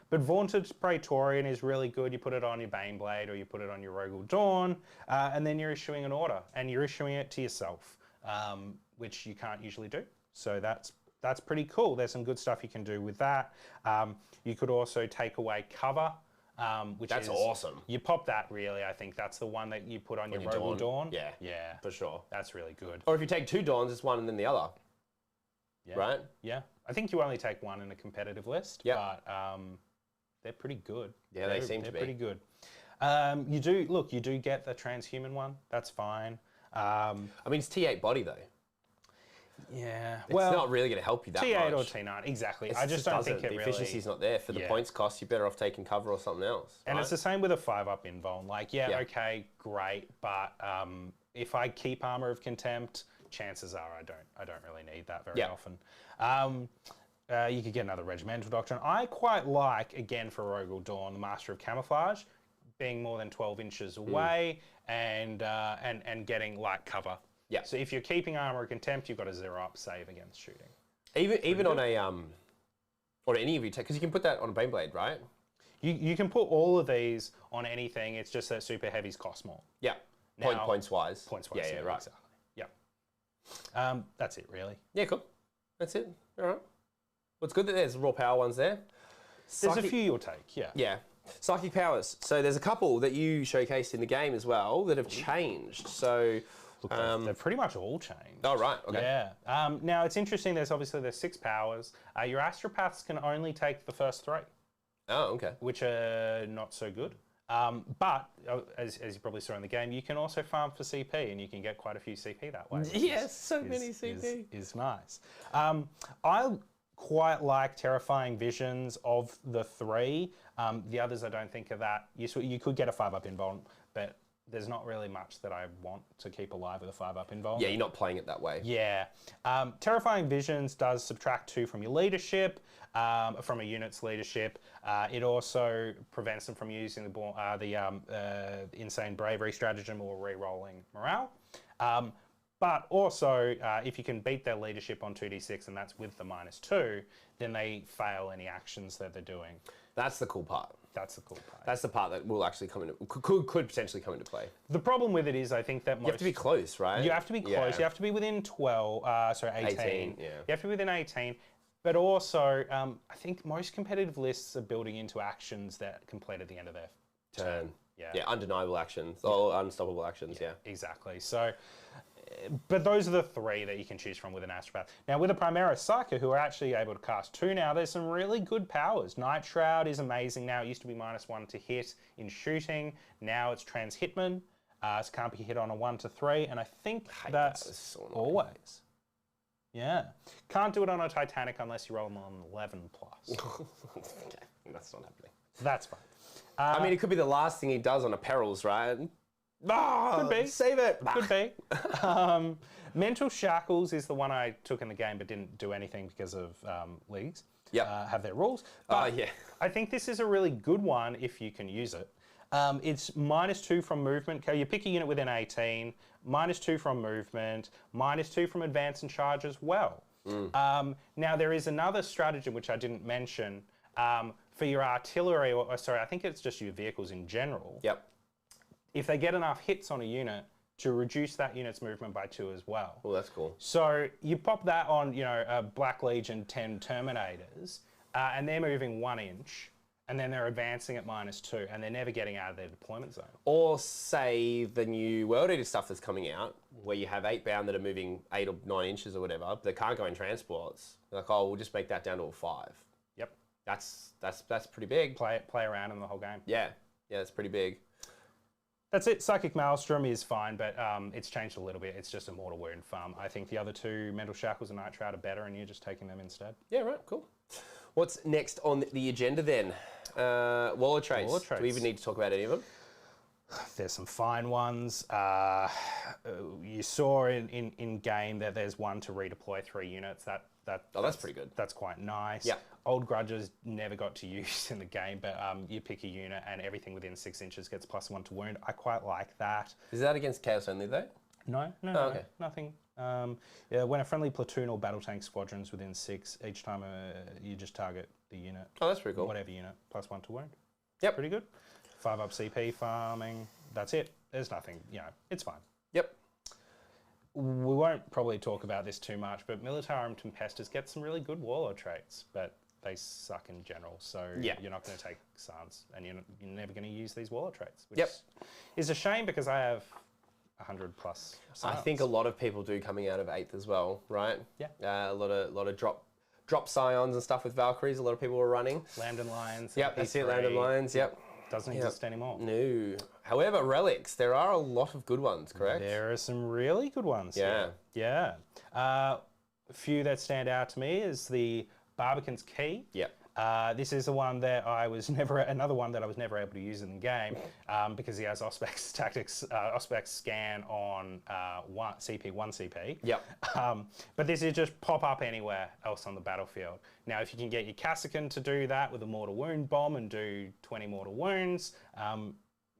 [SPEAKER 2] But Vaunted Praetorian is really good. You put it on your Baneblade or you put it on your Rogal Dawn, and then you're issuing an order, and you're issuing it to yourself, which you can't usually do. So that's pretty cool. There's some good stuff you can do with that. You could also take away cover, which
[SPEAKER 1] is awesome.
[SPEAKER 2] You pop that really. I think that's the one that you put on your Rogal Dawn.
[SPEAKER 1] Yeah, for sure.
[SPEAKER 2] That's really good.
[SPEAKER 1] Or if you take 2 Dawns, it's one and then the other.
[SPEAKER 2] Yeah.
[SPEAKER 1] Right?
[SPEAKER 2] Yeah. I think you only take one in a competitive list, but they're pretty good.
[SPEAKER 1] Yeah, they seem to be.
[SPEAKER 2] They're pretty good. You do get the transhuman one. That's fine.
[SPEAKER 1] I mean, it's T8 body though.
[SPEAKER 2] Yeah,
[SPEAKER 1] it's not really going to help you that
[SPEAKER 2] T8
[SPEAKER 1] much.
[SPEAKER 2] or T9, exactly. I just don't think it
[SPEAKER 1] really... The efficiency's not there. For the points cost, you're better off taking cover or something else.
[SPEAKER 2] And it's the same with a 5-up invuln. Like, okay, great, but if I keep Armor of Contempt, chances are I don't really need that very often. You could get another Regimental Doctrine. I quite like, again for Rogal Dawn, the Master of Camouflage, being more than 12 inches away and getting light cover. Yeah. So if you're keeping Armor of Contempt, you've got a 0-up save against shooting.
[SPEAKER 1] Even on a or any of you, because you can put that on a Baneblade, right?
[SPEAKER 2] You can put all of these on anything. It's just that super heavies cost more.
[SPEAKER 1] Yeah.
[SPEAKER 2] Now-
[SPEAKER 1] Points wise.
[SPEAKER 2] Points wise.
[SPEAKER 1] Yeah, right.
[SPEAKER 2] Exactly. Yeah. That's it, really.
[SPEAKER 1] Yeah, cool. That's it. All right. Well, it's good that there's raw power ones there.
[SPEAKER 2] There's a few you'll take. Yeah.
[SPEAKER 1] Yeah. Psychic powers. So there's a couple that you showcased in the game as well that have changed. So,
[SPEAKER 2] Look, they've pretty much all changed.
[SPEAKER 1] oh right, okay.
[SPEAKER 2] Yeah. Now it's interesting. There's 6 powers. Your astropaths can only take the first 3,
[SPEAKER 1] Oh, okay.
[SPEAKER 2] which are not so good. But as you probably saw in the game, you can also farm for CP, and you can get quite a few CP that way.
[SPEAKER 1] Yes, so many CP.
[SPEAKER 2] Is nice. I quite like terrifying visions of the 3. The others I don't think are that useful. You could get a 5-up invuln, but there's not really much that I want to keep alive with a 5-up invuln.
[SPEAKER 1] Yeah, you're not playing it that way.
[SPEAKER 2] Yeah. Terrifying Visions does subtract 2 from your leadership, from a unit's leadership. It also prevents them from using the insane bravery stratagem or re-rolling morale. But also, if you can beat their leadership on 2d6, and that's with the -2, then they fail any actions that they're doing.
[SPEAKER 1] That's the cool part.
[SPEAKER 2] That's the cool part.
[SPEAKER 1] That's the part that will actually come into could potentially come into play.
[SPEAKER 2] The problem with it is, I think that most...
[SPEAKER 1] You have to be close, right?
[SPEAKER 2] You have to be close.
[SPEAKER 1] Yeah.
[SPEAKER 2] You have to be within 18.
[SPEAKER 1] Yeah.
[SPEAKER 2] You have to be within 18. But also, I think most competitive lists are building into actions that complete at the end of their
[SPEAKER 1] Turn.
[SPEAKER 2] Yeah.
[SPEAKER 1] Yeah, undeniable actions. Or unstoppable actions, yeah.
[SPEAKER 2] Exactly. So, but those are the 3 that you can choose from with an astropath. Now, with a Primaris Psyker, who are actually able to cast 2 now, there's some really good powers. Night Shroud is amazing now. It used to be -1 to hit in shooting. Now it's Trans Hitman. It can't be hit on a 1 to 3, and I think that's
[SPEAKER 1] so annoying.
[SPEAKER 2] always. Yeah. Can't do it on a Titanic unless you roll them on 11 plus.
[SPEAKER 1] Okay, that's not happening.
[SPEAKER 2] That's fine.
[SPEAKER 1] I mean, it could be the last thing he does on a Perils, right? Could
[SPEAKER 2] be.
[SPEAKER 1] Save it.
[SPEAKER 2] Could be. Mental Shackles is the one I took in the game but didn't do anything because of leagues.
[SPEAKER 1] Yeah.
[SPEAKER 2] Have their rules. But
[SPEAKER 1] yeah.
[SPEAKER 2] I think this is a really good one if you can use it. It's -2 from movement. You pick a unit within 18, -2 from movement, -2 from advance and charge as well. Now there is another stratagem which I didn't mention for your artillery, or sorry, I think it's just your vehicles in general.
[SPEAKER 1] Yep.
[SPEAKER 2] If they get enough hits on a unit, to reduce that unit's movement by 2 as well.
[SPEAKER 1] Oh, that's cool.
[SPEAKER 2] So you pop that on, a Black Legion 10 Terminators, and they're moving 1 inch, and then they're advancing at -2, and they're never getting out of their deployment zone.
[SPEAKER 1] Or say the new World Eater stuff that's coming out, where you have 8 bound that are moving 8 or 9 inches or whatever, but they can't go in transports. They're like, oh, we'll just make that down to a 5.
[SPEAKER 2] Yep.
[SPEAKER 1] That's pretty big.
[SPEAKER 2] Play around in the whole game.
[SPEAKER 1] Yeah, that's pretty big.
[SPEAKER 2] That's it. Psychic Maelstrom is fine, but it's changed a little bit. It's just a mortal wound farm. I think the other 2, Mental Shackles and Night Shroud, are better, and you're just taking them instead.
[SPEAKER 1] Yeah, right, cool. What's next on the agenda then? Waller traits.
[SPEAKER 2] Waller traits.
[SPEAKER 1] Do we even need to talk about any of them?
[SPEAKER 2] There's some fine ones. You saw in game that there's one to redeploy 3 units. That's
[SPEAKER 1] pretty good.
[SPEAKER 2] That's quite nice.
[SPEAKER 1] Yeah.
[SPEAKER 2] Old Grudges never got to use in the game, but you pick a unit and everything within 6 inches gets +1 to wound. I quite like that.
[SPEAKER 1] Is that against Chaos only though?
[SPEAKER 2] No,
[SPEAKER 1] okay.
[SPEAKER 2] Nothing. When a friendly platoon or battle tank squadron's within 6, each time you just target the unit.
[SPEAKER 1] Oh, that's pretty cool.
[SPEAKER 2] Whatever unit, +1 to wound.
[SPEAKER 1] Yep.
[SPEAKER 2] Pretty good. 5-up CP farming. That's it. There's nothing, it's fine.
[SPEAKER 1] Yep.
[SPEAKER 2] We won't probably talk about this too much, but Militarum Tempestus get some really good warlord traits, but they suck in general. So you're not going to take Sans, and you're never going to use these warlord traits, which is a shame because I have 100+ Sans.
[SPEAKER 1] I think a lot of people do coming out of 8th as well, right?
[SPEAKER 2] Yeah.
[SPEAKER 1] A lot of drop scions and stuff with Valkyries. A lot of people were running.
[SPEAKER 2] Lambden Lions.
[SPEAKER 1] Yep, you see Lambden Lions. Yep.
[SPEAKER 2] Doesn't exist anymore.
[SPEAKER 1] No. However, relics, there are a lot of good ones, correct?
[SPEAKER 2] There are some really good ones.
[SPEAKER 1] Yeah.
[SPEAKER 2] Yeah. A few that stand out to me is the Barbican's Key.
[SPEAKER 1] Yep.
[SPEAKER 2] This is the one that another one that I was never able to use in the game because he has Auspex tactics, Auspex scan on CP, 1 CP.
[SPEAKER 1] Yep.
[SPEAKER 2] But this is just pop up anywhere else on the battlefield. Now, if you can get your Cassican to do that with a mortal wound bomb and do 20 mortal wounds,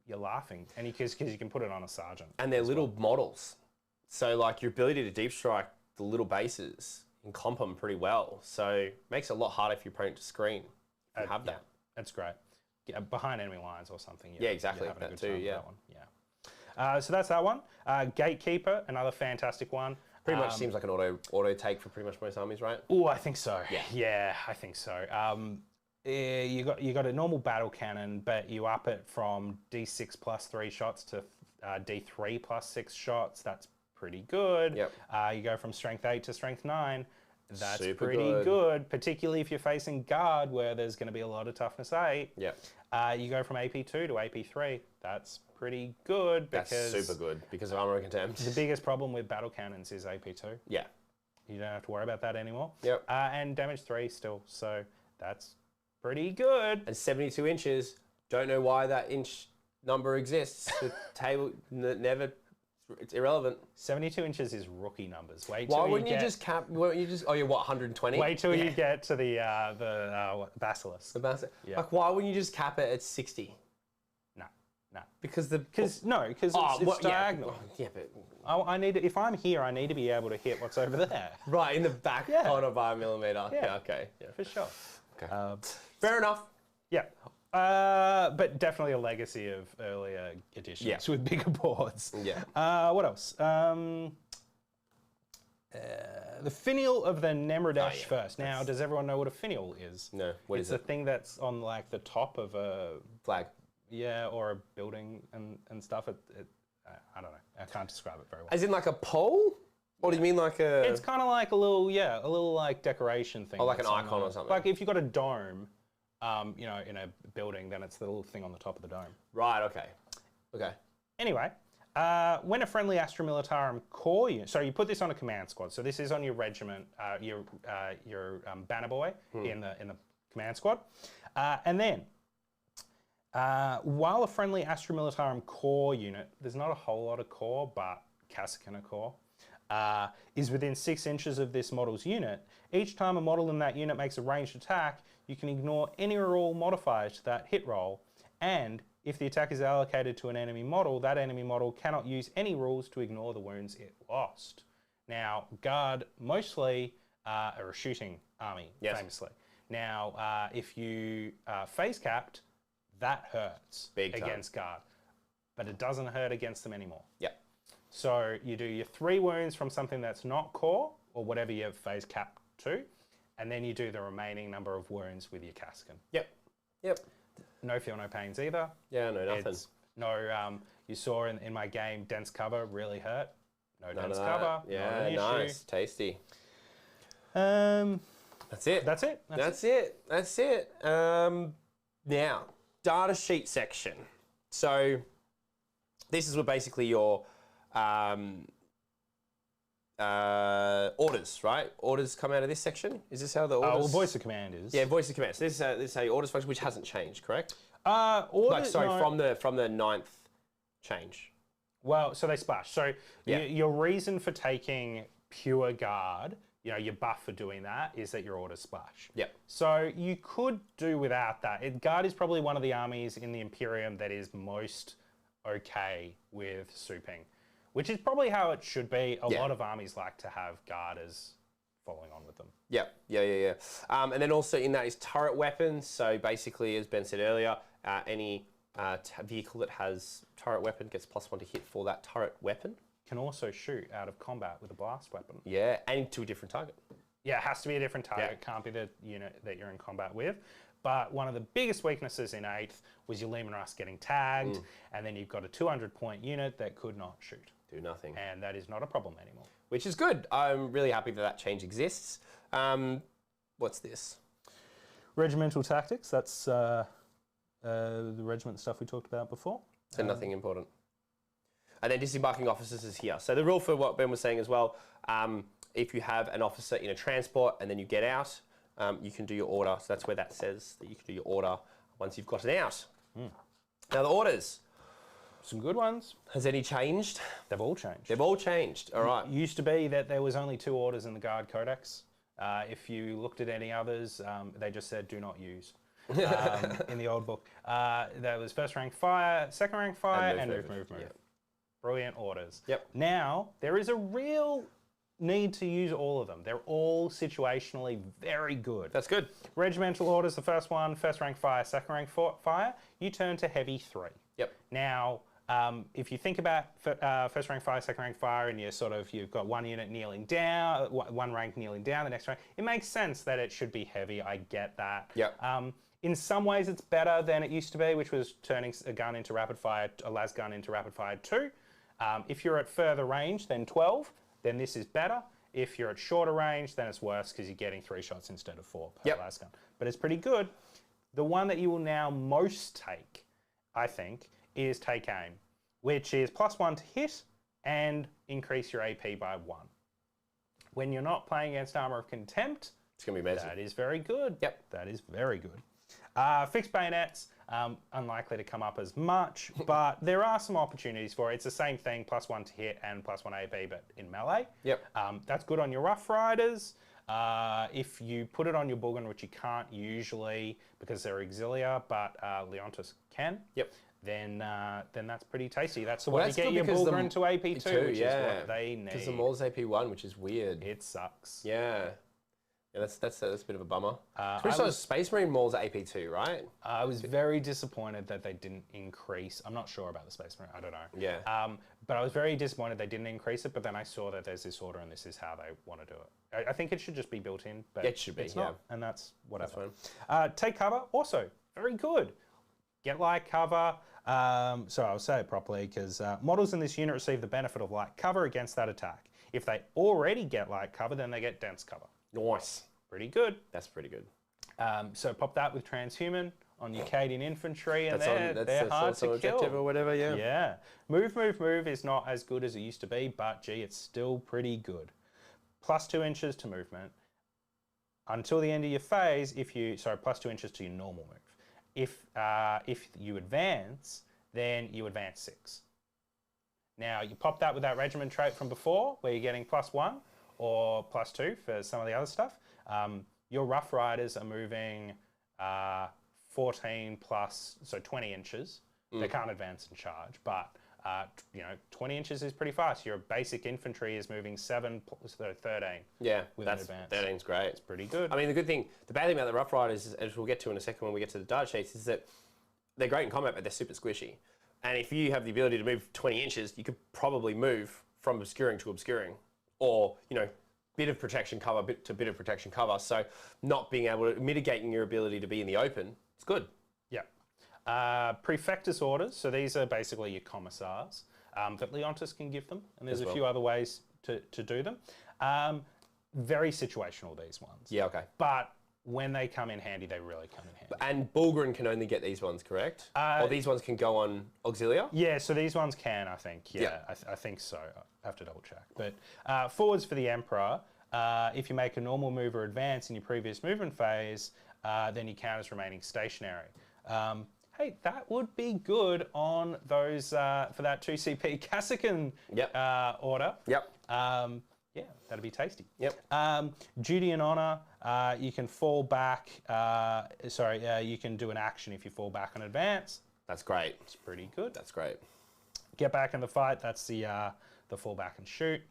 [SPEAKER 2] you're laughing. And because you can put it on a sergeant.
[SPEAKER 1] And they're little models. So like your ability to deep strike the little bases, you can comp them pretty well. So it makes it a lot harder for your opponent to screen if you have that.
[SPEAKER 2] That's great. behind enemy lines or something.
[SPEAKER 1] Yeah, exactly,
[SPEAKER 2] You're having a
[SPEAKER 1] that
[SPEAKER 2] good
[SPEAKER 1] too,
[SPEAKER 2] time with
[SPEAKER 1] yeah.
[SPEAKER 2] that one. Yeah. So that's that one. Gatekeeper, another fantastic one.
[SPEAKER 1] Pretty much seems like an auto take for pretty much most armies, right?
[SPEAKER 2] Oh, I think so.
[SPEAKER 1] Yeah.
[SPEAKER 2] Yeah, I think so. You got a normal battle cannon, but you up it from D6 plus 3 shots to D3 plus 6 shots. That's pretty good.
[SPEAKER 1] Yep.
[SPEAKER 2] You go from strength 8 to strength 9. That's
[SPEAKER 1] Super
[SPEAKER 2] pretty good, particularly if you're facing guard where there's going to be a lot of toughness 8.
[SPEAKER 1] Yep.
[SPEAKER 2] You go from AP2 to AP3. That's pretty good because
[SPEAKER 1] That's super good because of armor contempt.
[SPEAKER 2] the biggest problem with battle cannons is AP2.
[SPEAKER 1] Yeah.
[SPEAKER 2] You don't have to worry about that anymore.
[SPEAKER 1] Yep.
[SPEAKER 2] And damage 3 still, so that's pretty good.
[SPEAKER 1] And 72 inches, don't know why that inch number exists. The table never, it's irrelevant.
[SPEAKER 2] 72 inches is rookie numbers. Wait
[SPEAKER 1] Why
[SPEAKER 2] till
[SPEAKER 1] wouldn't you
[SPEAKER 2] get,
[SPEAKER 1] just cap, wouldn't you just, oh, you're what, 120?
[SPEAKER 2] Wait till you get to the basilisk.
[SPEAKER 1] Yeah. Like, why wouldn't you just cap it at 60?
[SPEAKER 2] No.
[SPEAKER 1] Because
[SPEAKER 2] it's diagonal.
[SPEAKER 1] Yeah, but...
[SPEAKER 2] I need to, if I'm here, I need to be able to hit what's over there.
[SPEAKER 1] Right, in the back corner by a millimetre.
[SPEAKER 2] Yeah.
[SPEAKER 1] Yeah, okay. Yeah.
[SPEAKER 2] For sure.
[SPEAKER 1] Okay. Fair enough.
[SPEAKER 2] Yeah. But definitely a legacy of earlier editions with bigger boards.
[SPEAKER 1] Yeah.
[SPEAKER 2] What else? The finial of the Nemradesh first. Now, does everyone know what a finial is?
[SPEAKER 1] No. What is
[SPEAKER 2] it? It's a thing that's on like the top of a
[SPEAKER 1] flag.
[SPEAKER 2] Yeah, or a building and stuff. I don't know. I can't describe it very well.
[SPEAKER 1] As in like a pole? Or do you mean like a...
[SPEAKER 2] It's kind of like a little like decoration thing.
[SPEAKER 1] Oh, like an icon or something.
[SPEAKER 2] Like if you've got a dome, in a building, then it's the little thing on the top of the dome.
[SPEAKER 1] Right, okay. Okay.
[SPEAKER 2] Anyway, when a friendly Astra Militarum core unit, so you put this on a command squad. So this is on your regiment, your banner boy in the command squad, and then while a friendly Astra Militarum core unit, there's not a whole lot of core, but Cassicana core, is within 6 inches of this model's unit. Each time a model in that unit makes a ranged attack, you can ignore any or all modifiers to that hit roll, and if the attack is allocated to an enemy model, that enemy model cannot use any rules to ignore the wounds it lost. Now, Guard mostly are a shooting army, famously. Now, if you phase capped, that hurts against Guard, but it doesn't hurt against them anymore.
[SPEAKER 1] Yeah.
[SPEAKER 2] So you do your 3 wounds from something that's not core, or whatever you have phase capped to, and then you do the remaining number of wounds with your Cascan.
[SPEAKER 1] Yep. Yep.
[SPEAKER 2] No feel, no pains either.
[SPEAKER 1] Yeah, no, nothing.
[SPEAKER 2] You saw in my game, dense cover really hurt. No
[SPEAKER 1] None
[SPEAKER 2] dense
[SPEAKER 1] of
[SPEAKER 2] cover.
[SPEAKER 1] Yeah,
[SPEAKER 2] not an
[SPEAKER 1] nice.
[SPEAKER 2] issue.
[SPEAKER 1] Tasty.
[SPEAKER 2] That's
[SPEAKER 1] it.
[SPEAKER 2] That's it.
[SPEAKER 1] That's it. Now, data sheet section. So this is where basically your orders, right? Orders come out of this section. Is this how the orders?
[SPEAKER 2] Well, voice of command is.
[SPEAKER 1] Yeah, voice of command. So this is how your orders function, which hasn't changed, correct?
[SPEAKER 2] Orders,
[SPEAKER 1] from the 9th change.
[SPEAKER 2] Well, so they splash. So your reason for taking pure guard, your buff for doing that is that your orders splash.
[SPEAKER 1] Yep.
[SPEAKER 2] So you could do without that. Guard is probably one of the armies in the Imperium that is most okay with souping, which is probably how it should be. A lot of armies like to have guard as following on with them.
[SPEAKER 1] Yeah. And then also in that is turret weapons. So basically, as Ben said earlier, any vehicle that has turret weapon gets +1 to hit for that turret weapon.
[SPEAKER 2] Can also shoot out of combat with a blast weapon.
[SPEAKER 1] Yeah, and to a different target.
[SPEAKER 2] Yeah, it has to be a different target. It can't be the unit that you're in combat with. But one of the biggest weaknesses in 8th was your Leman Russ getting tagged, and then you've got a 200-point unit that could not shoot.
[SPEAKER 1] Do nothing.
[SPEAKER 2] And that is not a problem anymore.
[SPEAKER 1] Which is good. I'm really happy that change exists. What's this?
[SPEAKER 2] Regimental tactics. That's the regiment stuff we talked about before.
[SPEAKER 1] So nothing important. And then disembarking officers is here. So the rule for what Ben was saying as well, if you have an officer in a transport and then you get out, you can do your order. So that's where that says that you can do your order once you've gotten out. Now the orders.
[SPEAKER 2] Some good ones.
[SPEAKER 1] Has any changed?
[SPEAKER 2] They've all changed.
[SPEAKER 1] They've all changed. All right.
[SPEAKER 2] It used to be that there was only 2 orders in the Guard Codex. If you looked at any others, they just said do not use. In the old book. There was first rank fire, second rank fire, and move.
[SPEAKER 1] Yep.
[SPEAKER 2] Brilliant orders.
[SPEAKER 1] Yep.
[SPEAKER 2] Now, there is a real need to use all of them. They're all situationally very good.
[SPEAKER 1] That's good.
[SPEAKER 2] Regimental orders, the first one, first rank fire, second rank fire, you turn to heavy 3.
[SPEAKER 1] Yep.
[SPEAKER 2] Now, if you think about first rank fire, second rank fire, and you've got one unit kneeling down, one rank kneeling down, the next rank, it makes sense that it should be heavy. I get that.
[SPEAKER 1] Yep.
[SPEAKER 2] In some ways, it's better than it used to be, which was turning a gun into rapid fire, a las gun into rapid fire 2. If you're at further range than 12, then this is better. If you're at shorter range, then it's worse because you're getting 3 shots instead of 4 per las gun. But it's pretty good. The one that you will now most take, I think, is take aim, which is +1 to hit and increase your AP by 1. When you're not playing against Armor of Contempt,
[SPEAKER 1] It's going to be amazing.
[SPEAKER 2] that is very good.
[SPEAKER 1] Yep.
[SPEAKER 2] That is very good. Fixed bayonets, unlikely to come up as much, but there are some opportunities for it. It's the same thing, +1 to hit and +1 AP, but in melee.
[SPEAKER 1] Yep.
[SPEAKER 2] That's good on your Rough Riders. If you put it on your Bulgrin, which you can't usually because they're auxilia, but Leontus can.
[SPEAKER 1] Yep.
[SPEAKER 2] Then that's pretty tasty. That's the way
[SPEAKER 1] that's
[SPEAKER 2] you get
[SPEAKER 1] good
[SPEAKER 2] your
[SPEAKER 1] because the
[SPEAKER 2] Bulgrin to AP2, which is what they need.
[SPEAKER 1] Because the Maul's AP1, which is weird.
[SPEAKER 2] It sucks.
[SPEAKER 1] Yeah. Yeah, that's a bit of a bummer.
[SPEAKER 2] I was-
[SPEAKER 1] Space Marine Maul's AP2, right?
[SPEAKER 2] I was very disappointed that they didn't increase. I'm not sure about the Space Marine. I don't know.
[SPEAKER 1] Yeah.
[SPEAKER 2] But I was very disappointed they didn't increase it. But then I saw that there's this order and this is how they want to do it. I think it should just be built in. But
[SPEAKER 1] It should be,
[SPEAKER 2] it's
[SPEAKER 1] yeah.
[SPEAKER 2] not, and that's whatever.
[SPEAKER 1] That's
[SPEAKER 2] Take cover, also very good. Get light cover. So I'll say it properly because models in this unit receive the benefit of light cover against that attack. If they already get light cover, then they get dense cover.
[SPEAKER 1] Nice.
[SPEAKER 2] Pretty good.
[SPEAKER 1] That's pretty good.
[SPEAKER 2] So pop that with Transhuman on your Cadian infantry, and
[SPEAKER 1] That's
[SPEAKER 2] they're hard
[SPEAKER 1] also
[SPEAKER 2] to
[SPEAKER 1] objective
[SPEAKER 2] kill.
[SPEAKER 1] or whatever, yeah.
[SPEAKER 2] Yeah. Move is not as good as it used to be, but gee, it's still pretty good. +2 inches to movement. Until the end of your phase, +2 inches to your normal move. If you advance, then you advance 6. Now, you pop that with that regiment trait from before, where you're getting +1 or +2 for some of the other stuff. Your Rough Riders are moving 14 plus, so 20 inches. They can't advance and charge, but 20 inches is pretty fast. Your basic infantry is moving 7, so 13.
[SPEAKER 1] Yeah,
[SPEAKER 2] with
[SPEAKER 1] that's
[SPEAKER 2] an advance.
[SPEAKER 1] 13's great.
[SPEAKER 2] It's pretty good.
[SPEAKER 1] I mean, the bad thing about the Rough Riders, is, as we'll get to in a second when we get to the data sheets, is that they're great in combat, but they're super squishy. And if you have the ability to move 20 inches, you could probably move from obscuring to obscuring, or bit of protection cover to bit of protection cover. So not being able to mitigating your ability to be in the open, it's good.
[SPEAKER 2] Yeah. Prefectus orders, so these are basically your commissars that Leontus can give them, and there's a few other ways to do them. Very situational, these ones.
[SPEAKER 1] Yeah, okay.
[SPEAKER 2] But when they come in handy, they really come in handy.
[SPEAKER 1] And Bulgrin can only get these ones, correct? Or these ones can go on Auxilia?
[SPEAKER 2] Yeah, so these ones can, I think. Yeah, I think so. I have to double check. But forwards for the Emperor, if you make a normal move or advance in your previous movement phase, then you count as remaining stationary. Hey, that would be good on those for that 2CP Cassican order.
[SPEAKER 1] Yep.
[SPEAKER 2] Yeah, that'd be tasty.
[SPEAKER 1] Yep.
[SPEAKER 2] Duty and honor, you can fall back. You can do an action if you fall back on advance.
[SPEAKER 1] That's great.
[SPEAKER 2] It's pretty good.
[SPEAKER 1] That's great.
[SPEAKER 2] Get back in the fight. That's the fall back and shoot.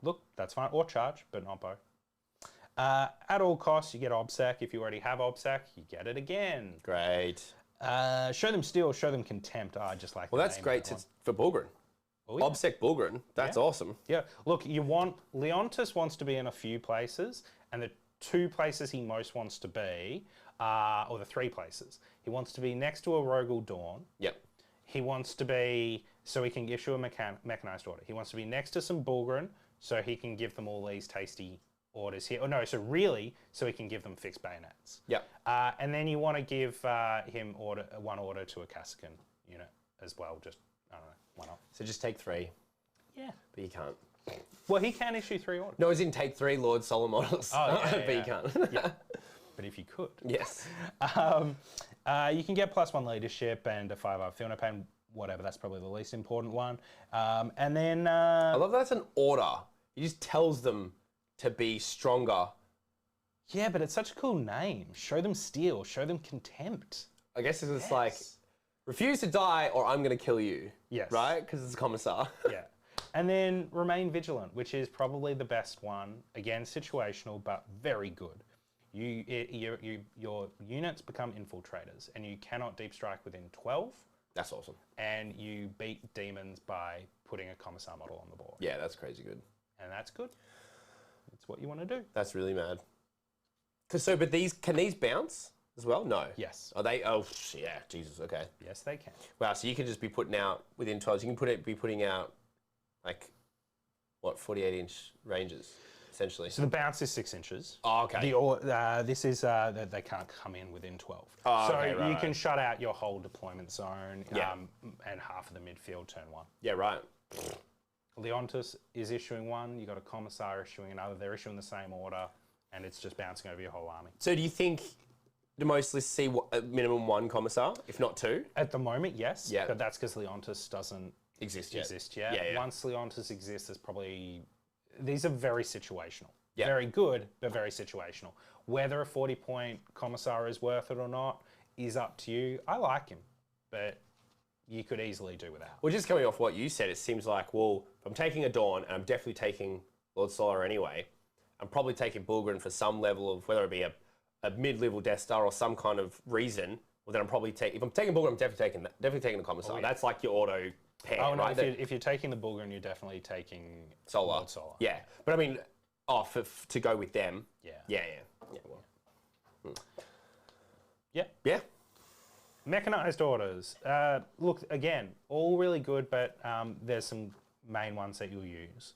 [SPEAKER 2] Look, that's fine. Or charge, but not both. At all costs, you get OBSEC. If you already have OBSEC, you get it again.
[SPEAKER 1] Great.
[SPEAKER 2] Show them steel, show them contempt. I just like.
[SPEAKER 1] Well, that's great for Bulgrin.
[SPEAKER 2] Oh, yeah.
[SPEAKER 1] OBSEC Bulgrin, that's awesome.
[SPEAKER 2] Yeah, look, Leontus wants to be in a few places, and the 2 places he most wants to be, or the 3 places, he wants to be next to a Rogel Dawn.
[SPEAKER 1] Yep.
[SPEAKER 2] He wants to be, so he can issue a mechanized order. He wants to be next to some Bulgrin, so he can give them all these tasty orders here. Oh no, so he can give them fixed bayonets.
[SPEAKER 1] Yep.
[SPEAKER 2] And then you want to give him one order to a Cassican unit as well, just, I don't know. Why not?
[SPEAKER 1] So just take 3.
[SPEAKER 2] Yeah.
[SPEAKER 1] But you can't.
[SPEAKER 2] Well, he can issue 3 orders.
[SPEAKER 1] No, as in take 3 Lord Solar models.
[SPEAKER 2] Oh, yeah,
[SPEAKER 1] but you can't.
[SPEAKER 2] Yeah. But if you could.
[SPEAKER 1] Yes.
[SPEAKER 2] You can get +1 leadership and a 5 feel no pain, whatever. That's probably the least important one. And then...
[SPEAKER 1] I love that it's an order. He just tells them to be stronger.
[SPEAKER 2] Yeah, but it's such a cool name. Show them steel. Show them contempt.
[SPEAKER 1] I guess it's like, refuse to die or I'm going to kill you.
[SPEAKER 2] Yes.
[SPEAKER 1] Right? Because it's a commissar.
[SPEAKER 2] Yeah. And then remain vigilant, which is probably the best one. Again, situational, but very good. Your units become infiltrators, and you cannot deep strike within 12.
[SPEAKER 1] That's awesome.
[SPEAKER 2] And you beat demons by putting a commissar model on the board.
[SPEAKER 1] Yeah, that's crazy good.
[SPEAKER 2] And that's good. That's what you want to do.
[SPEAKER 1] That's really mad. But can these bounce as well? No.
[SPEAKER 2] Yes.
[SPEAKER 1] Are they? Oh, yeah. Jesus. Okay.
[SPEAKER 2] Yes, they can.
[SPEAKER 1] Wow. So you can just be putting out within 12. You can be putting out like what 48-inch ranges essentially.
[SPEAKER 2] So the bounce is 6 inches.
[SPEAKER 1] Oh, okay.
[SPEAKER 2] This is that they can't come in within 12.
[SPEAKER 1] Oh,
[SPEAKER 2] so
[SPEAKER 1] okay, right,
[SPEAKER 2] you can shut out your whole deployment zone and half of the midfield turn 1.
[SPEAKER 1] Yeah. Right.
[SPEAKER 2] Leontus is issuing one. You got a commissar issuing another. They're issuing the same order, and it's just bouncing over your whole army.
[SPEAKER 1] So do you think the most lists see a minimum 1 commissar, if not 2?
[SPEAKER 2] At the moment, yes.
[SPEAKER 1] Yeah.
[SPEAKER 2] But that's because Leontus doesn't
[SPEAKER 1] Exist yet.
[SPEAKER 2] Yeah. Once Leontus exists, there's probably... These are very situational.
[SPEAKER 1] Yeah.
[SPEAKER 2] Very good, but very situational. Whether a 40-point commissar is worth it or not is up to you. I like him, but you could easily do without.
[SPEAKER 1] Well, just coming off what you said, it seems like, well, if I'm taking a Dawn, and I'm definitely taking Lord Solar anyway, I'm probably taking Bulgrin for some level of, whether it be a mid-level Death Star or some kind of reason, well, then I'm probably taking... If I'm taking Bulgrin, I'm definitely taking the commissar.
[SPEAKER 2] yeah.
[SPEAKER 1] That's like your auto pair,
[SPEAKER 2] Oh, no,
[SPEAKER 1] right?
[SPEAKER 2] if you're taking the Bulgrin, you're definitely taking
[SPEAKER 1] Solar.
[SPEAKER 2] Lord Solar.
[SPEAKER 1] Yeah. But I mean, to go with them.
[SPEAKER 2] Yeah.
[SPEAKER 1] Yeah, well.
[SPEAKER 2] Yeah.
[SPEAKER 1] Yeah.
[SPEAKER 2] Mechanized orders. Look, again, all really good, but there's some main ones that you'll use.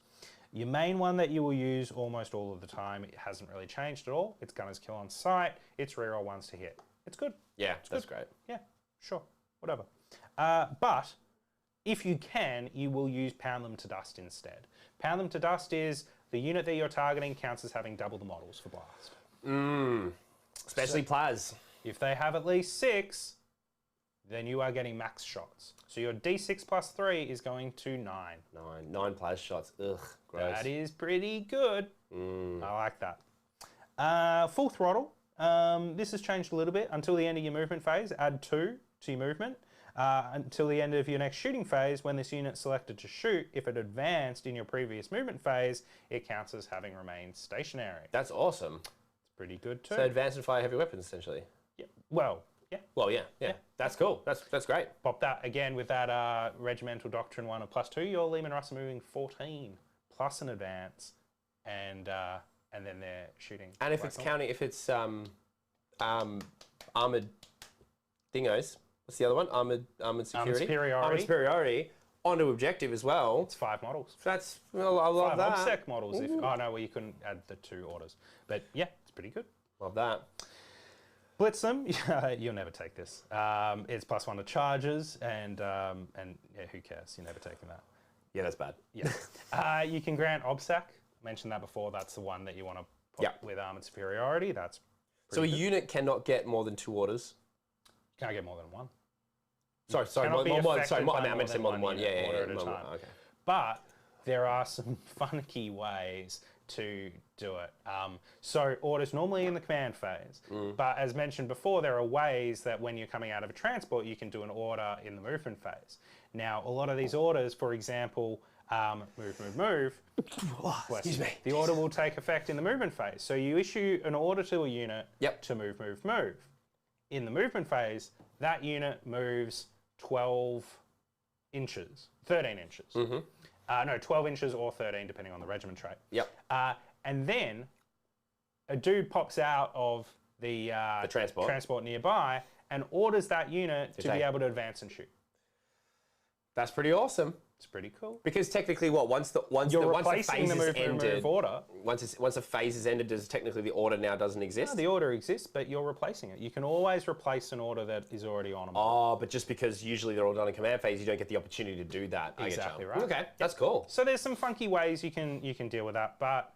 [SPEAKER 2] Your main one that you will use almost all of the time, it hasn't really changed at all. It's Gunner's Kill on sight. It's reroll 1s to hit. It's good.
[SPEAKER 1] Yeah, that's great.
[SPEAKER 2] Yeah, sure, whatever. But if you can, you will use Pound Them to Dust instead. Pound Them to Dust is the unit that you're targeting counts as having double the models for blast.
[SPEAKER 1] Especially Plaz.
[SPEAKER 2] If they have at least 6, then you are getting max shots. So your D6 plus 3 is going to 9.
[SPEAKER 1] 9 Plaz shots. Ugh, gross.
[SPEAKER 2] That is pretty good. I like that. Full throttle. This has changed a little bit. Until the end of your movement phase, add 2 to your movement. Until the end of your next shooting phase, when this unit selected to shoot, if it advanced in your previous movement phase, it counts as having remained stationary.
[SPEAKER 1] That's awesome.
[SPEAKER 2] It's pretty good too.
[SPEAKER 1] So advanced and fire heavy weapons, essentially.
[SPEAKER 2] Yeah. Well, yeah.
[SPEAKER 1] Well, yeah. That's cool. That's great.
[SPEAKER 2] Pop that again with that regimental doctrine 1 of +2. Your Lehman Russ are moving 14 plus an advance, and then they're shooting.
[SPEAKER 1] And if it's counting, if it's armored dingos, what's the other one? Armored superiority. Armored superiority onto objective as well.
[SPEAKER 2] It's 5 models.
[SPEAKER 1] That's I love
[SPEAKER 2] 5
[SPEAKER 1] that.
[SPEAKER 2] obsec models. If, oh no, well you couldn't add the 2 orders, but yeah, it's pretty good.
[SPEAKER 1] Love that.
[SPEAKER 2] Blitz them. You'll never take this. It's +1 to charges, and yeah, who cares? You're never taking that.
[SPEAKER 1] Yeah, that's bad.
[SPEAKER 2] Yeah. You can grant obsec. I mentioned that before. That's the one that you want to put with armored superiority. That's
[SPEAKER 1] so a unit cannot get more than 2 orders.
[SPEAKER 2] Can't get more than 1.
[SPEAKER 1] Sorry,
[SPEAKER 2] Cannot be affected by
[SPEAKER 1] I meant to say more than 1.
[SPEAKER 2] unit
[SPEAKER 1] Yeah,
[SPEAKER 2] order at a time.
[SPEAKER 1] Okay.
[SPEAKER 2] But there are some funky ways to do it. So orders normally in the command phase, but as mentioned before, there are ways that when you're coming out of a transport, you can do an order in the movement phase. Now, a lot of these orders, for example, move.
[SPEAKER 1] Excuse me.
[SPEAKER 2] The order will take effect in the movement phase. So you issue an order to a unit to move. In the movement phase, that unit moves 12 inches, 13 inches. No, 12 inches or 13, depending on the regiment trait. And then a dude pops out of the transport nearby and orders that unit to be able to advance and shoot.
[SPEAKER 1] That's pretty awesome.
[SPEAKER 2] It's pretty cool.
[SPEAKER 1] Because technically, once the phase is ended, once a phase is ended, does technically the order now doesn't exist?
[SPEAKER 2] No, the order exists, but you're replacing it. You can always replace an order that is already on a board.
[SPEAKER 1] Oh, but just because usually they're all done in command phase, you don't get the opportunity to do that.
[SPEAKER 2] Exactly right.
[SPEAKER 1] Okay, that's cool.
[SPEAKER 2] So there's some funky ways you can deal with that, but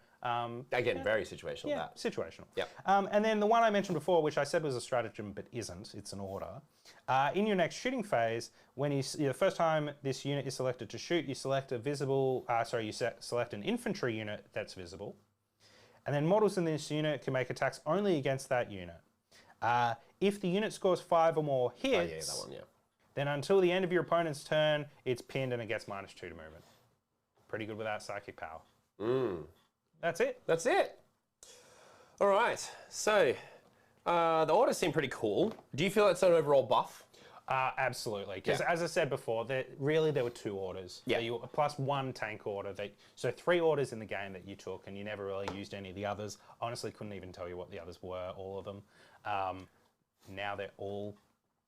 [SPEAKER 1] again, very situational.
[SPEAKER 2] Yeah, situational.
[SPEAKER 1] Yep.
[SPEAKER 2] And then the one I mentioned before, which I said was a stratagem but isn't, it's an order. In your next shooting phase, when the first time this unit is selected to shoot, you select a visible, select an infantry unit that's visible. And then models in this unit can make attacks only against that unit. If the unit scores 5 or more hits, then until the end of your opponent's turn, it's pinned and it gets -2 to movement. pretty good without psychic power.
[SPEAKER 1] That's it. All right. So the orders seem pretty cool. Do you feel it's an overall buff?
[SPEAKER 2] Absolutely, because as I said before, there were 2 orders.
[SPEAKER 1] Yeah.
[SPEAKER 2] Plus 1 tank order. So 3 orders in the game that you took, and you never really used any of the others. Honestly, couldn't even tell you what the others were, all of them. Now they're all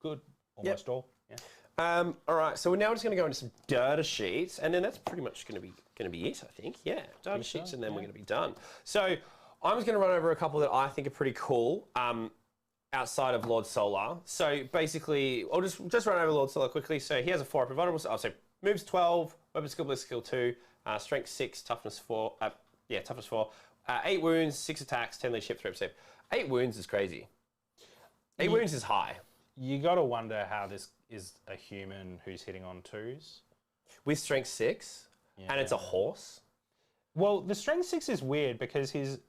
[SPEAKER 2] good, almost all. Yeah.
[SPEAKER 1] All right, so we're now just going to go into some data sheets, and then that's pretty much going to be it, I think. Yeah, data sheets, and then we're going to be done. So I'm just going to run over a couple that I think are pretty cool. Outside of Lord Solar. So basically, I'll just run over Lord Solar quickly. So he has a 4 up vulnerable. So moves 12, weapon skill, bliss skill 2, strength 6, toughness 4. Toughness 4. 8 wounds, 6 attacks, 10 leadership, 3 save. 8 wounds is crazy. 8 wounds is high.
[SPEAKER 2] You got to wonder how this is a human who's hitting on 2s.
[SPEAKER 1] With strength 6, and it's a horse.
[SPEAKER 2] Well, the strength 6 is weird because his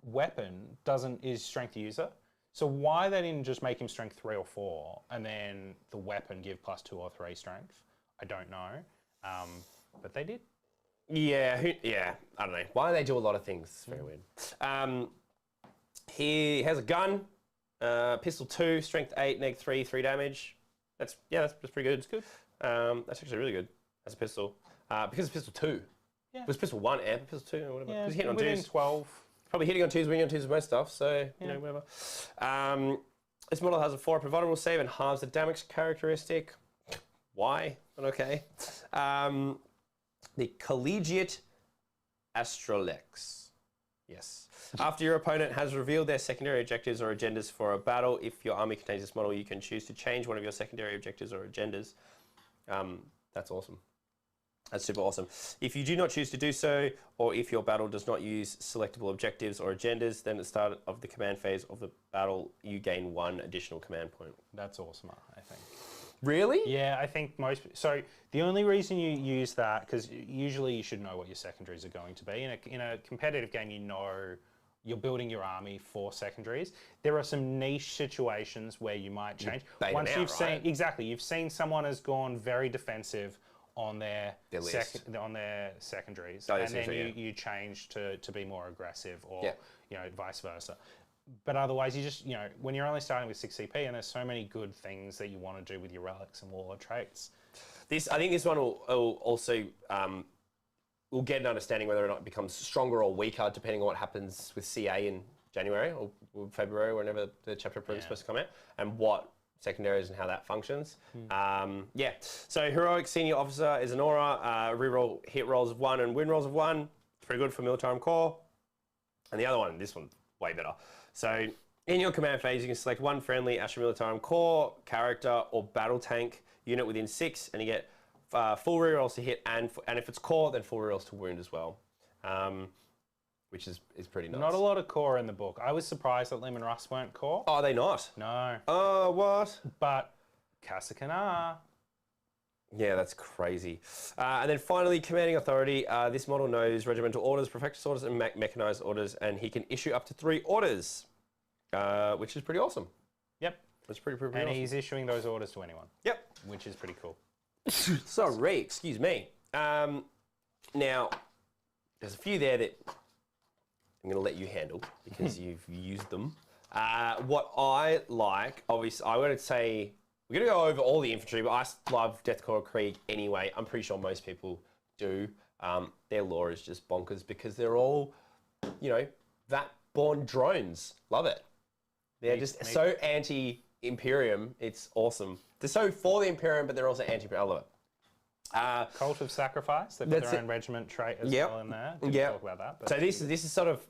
[SPEAKER 2] weapon is strength user. So why they didn't just make him strength 3 or 4 and then the weapon give plus 2 or 3 strength, I don't know. But they did.
[SPEAKER 1] Yeah, I don't know. Why do they do a lot of things? It's very weird. He has a gun, pistol 2, strength 8, neg 3, 3 damage. That's pretty good. It's good. That's actually really good as a pistol. Because it's pistol 2. Yeah. It was pistol 1 and pistol 2 or whatever.
[SPEAKER 2] Yeah,
[SPEAKER 1] he's hitting on
[SPEAKER 2] within
[SPEAKER 1] 2s.
[SPEAKER 2] 12.
[SPEAKER 1] Probably hitting on 2s, winning on 2s with most stuff, so, whatever. This model has a 4 up vulnerable save and halves the damage characteristic. Why? But okay. The Collegiate Astralex. Yes. After your opponent has revealed their secondary objectives or agendas for a battle, if your army contains this model, you can choose to change one of your secondary objectives or agendas. That's awesome. That's super awesome. If you do not choose to do so, or if your battle does not use selectable objectives or agendas, then at the start of the command phase of the battle, you gain 1 additional command point.
[SPEAKER 2] That's awesome, I think.
[SPEAKER 1] Really?
[SPEAKER 2] Yeah, I think so the only reason you use that, because usually you should know what your secondaries are going to be. In a competitive game, you're building your army for secondaries. There are some niche situations where you might change. Once you've seen, exactly, you've seen someone has gone very defensive on their secondaries, and then you change to be more aggressive, or vice versa. But otherwise, you just when you're only starting with 6 CP, and there's so many good things that you want to do with your relics and warlord traits.
[SPEAKER 1] I think this one will also we'll get an understanding whether or not it becomes stronger or weaker depending on what happens with CA in January or February, whenever the chapter proof is supposed to come out, and what secondaries and how that functions. So heroic senior officer is an aura, reroll hit rolls of 1 and win rolls of 1. It's pretty good for Militarum core. And the other one, this one, way better. So in your command phase, you can select 1 friendly Astra Militarum core character or battle tank unit within 6, and you get full rerolls to hit, and if it's core, then full rerolls to wound as well. Which is pretty nice.
[SPEAKER 2] Not a lot of core in the book. I was surprised that Lim and Russ weren't core.
[SPEAKER 1] Oh, are they not?
[SPEAKER 2] No.
[SPEAKER 1] Oh, what?
[SPEAKER 2] But Kassakan are.
[SPEAKER 1] Yeah, that's crazy. And then finally, commanding authority. This model knows regimental orders, prefectus orders, and mechanized orders, and he can issue up to 3 orders, which is pretty awesome.
[SPEAKER 2] Yep.
[SPEAKER 1] That's pretty awesome.
[SPEAKER 2] And he's issuing those orders to anyone.
[SPEAKER 1] Yep.
[SPEAKER 2] Which is pretty cool.
[SPEAKER 1] Sorry, excuse me. Now, there's a few there that I'm going to let you handle because you've used them. What I like, obviously, I would say we're going to go over all the infantry, but I love Death Korps Krieg anyway. I'm pretty sure most people do. Their lore is just bonkers because they're all, VAT-born drones. Love it. They're just so anti-Imperium. It's awesome. They're so for the Imperium, but they're also anti-Imperium. I love it.
[SPEAKER 2] Cult of Sacrifice. They've got their own regiment trait as well in there. Didn't talk about that. But
[SPEAKER 1] so this is sort of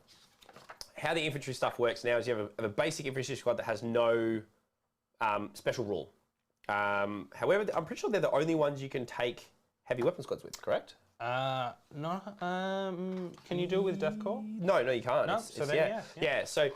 [SPEAKER 1] how the infantry stuff works now. Is you have a basic infantry squad that has no special rule. However, I'm pretty sure they're the only ones you can take heavy weapon squads with. Correct?
[SPEAKER 2] No. Can you do it with Death Korps?
[SPEAKER 1] No, you can't.
[SPEAKER 2] No.
[SPEAKER 1] So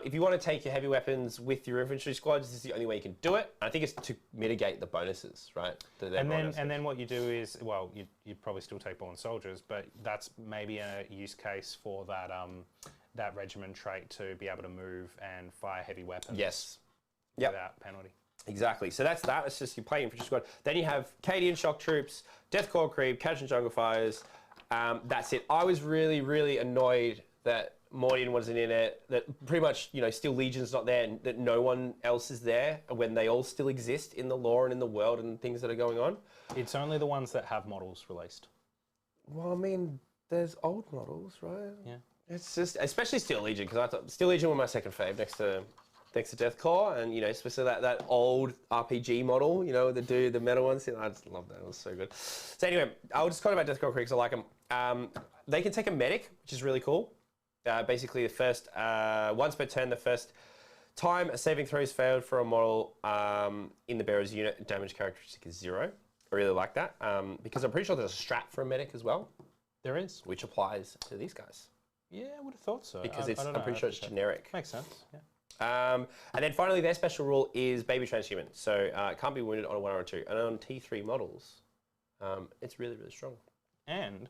[SPEAKER 1] if you want to take your heavy weapons with your infantry squads, this is the only way you can do it. I think it's to mitigate the bonuses, right?
[SPEAKER 2] And then what you do is, well, you'd probably still take born soldiers, but that's maybe a use case for that regiment trait to be able to move and fire heavy weapons.
[SPEAKER 1] Yes.
[SPEAKER 2] Without penalty. Exactly.
[SPEAKER 1] So that's that. It's just you play infantry squad. Then you have Cadian shock troops, Death Korps Creep, Catch and Jungle Fires, That's it. I was really, really annoyed that Mordian wasn't in it, that pretty much, still Legion's not there, and that no one else is there when they all still exist in the lore and in the world and things that are going on.
[SPEAKER 2] It's only the ones that have models released.
[SPEAKER 1] Well, I mean, there's old models, right?
[SPEAKER 2] Yeah.
[SPEAKER 1] It's just, especially Steel Legion, because I thought Steel Legion was my second fave next to Deathcore, and especially that old RPG model, the metal ones. I just love that. It was so good. So anyway, I'll just talk about Deathcore quick because I like them. They can take a medic, which is really cool. Basically, the first once per turn, the first time a saving throw is failed for a model in the bearer's unit, damage characteristic is 0. I really like that because I'm pretty sure there's a strat for a medic as well.
[SPEAKER 2] There is,
[SPEAKER 1] which applies to these guys.
[SPEAKER 2] Yeah, I would have thought so.
[SPEAKER 1] Because I'm pretty sure it's generic.
[SPEAKER 2] Makes sense. Yeah.
[SPEAKER 1] And then finally, their special rule is baby transhuman. So it can't be wounded on a 1 or a 2. And on T3 models, it's really, really strong.
[SPEAKER 2] And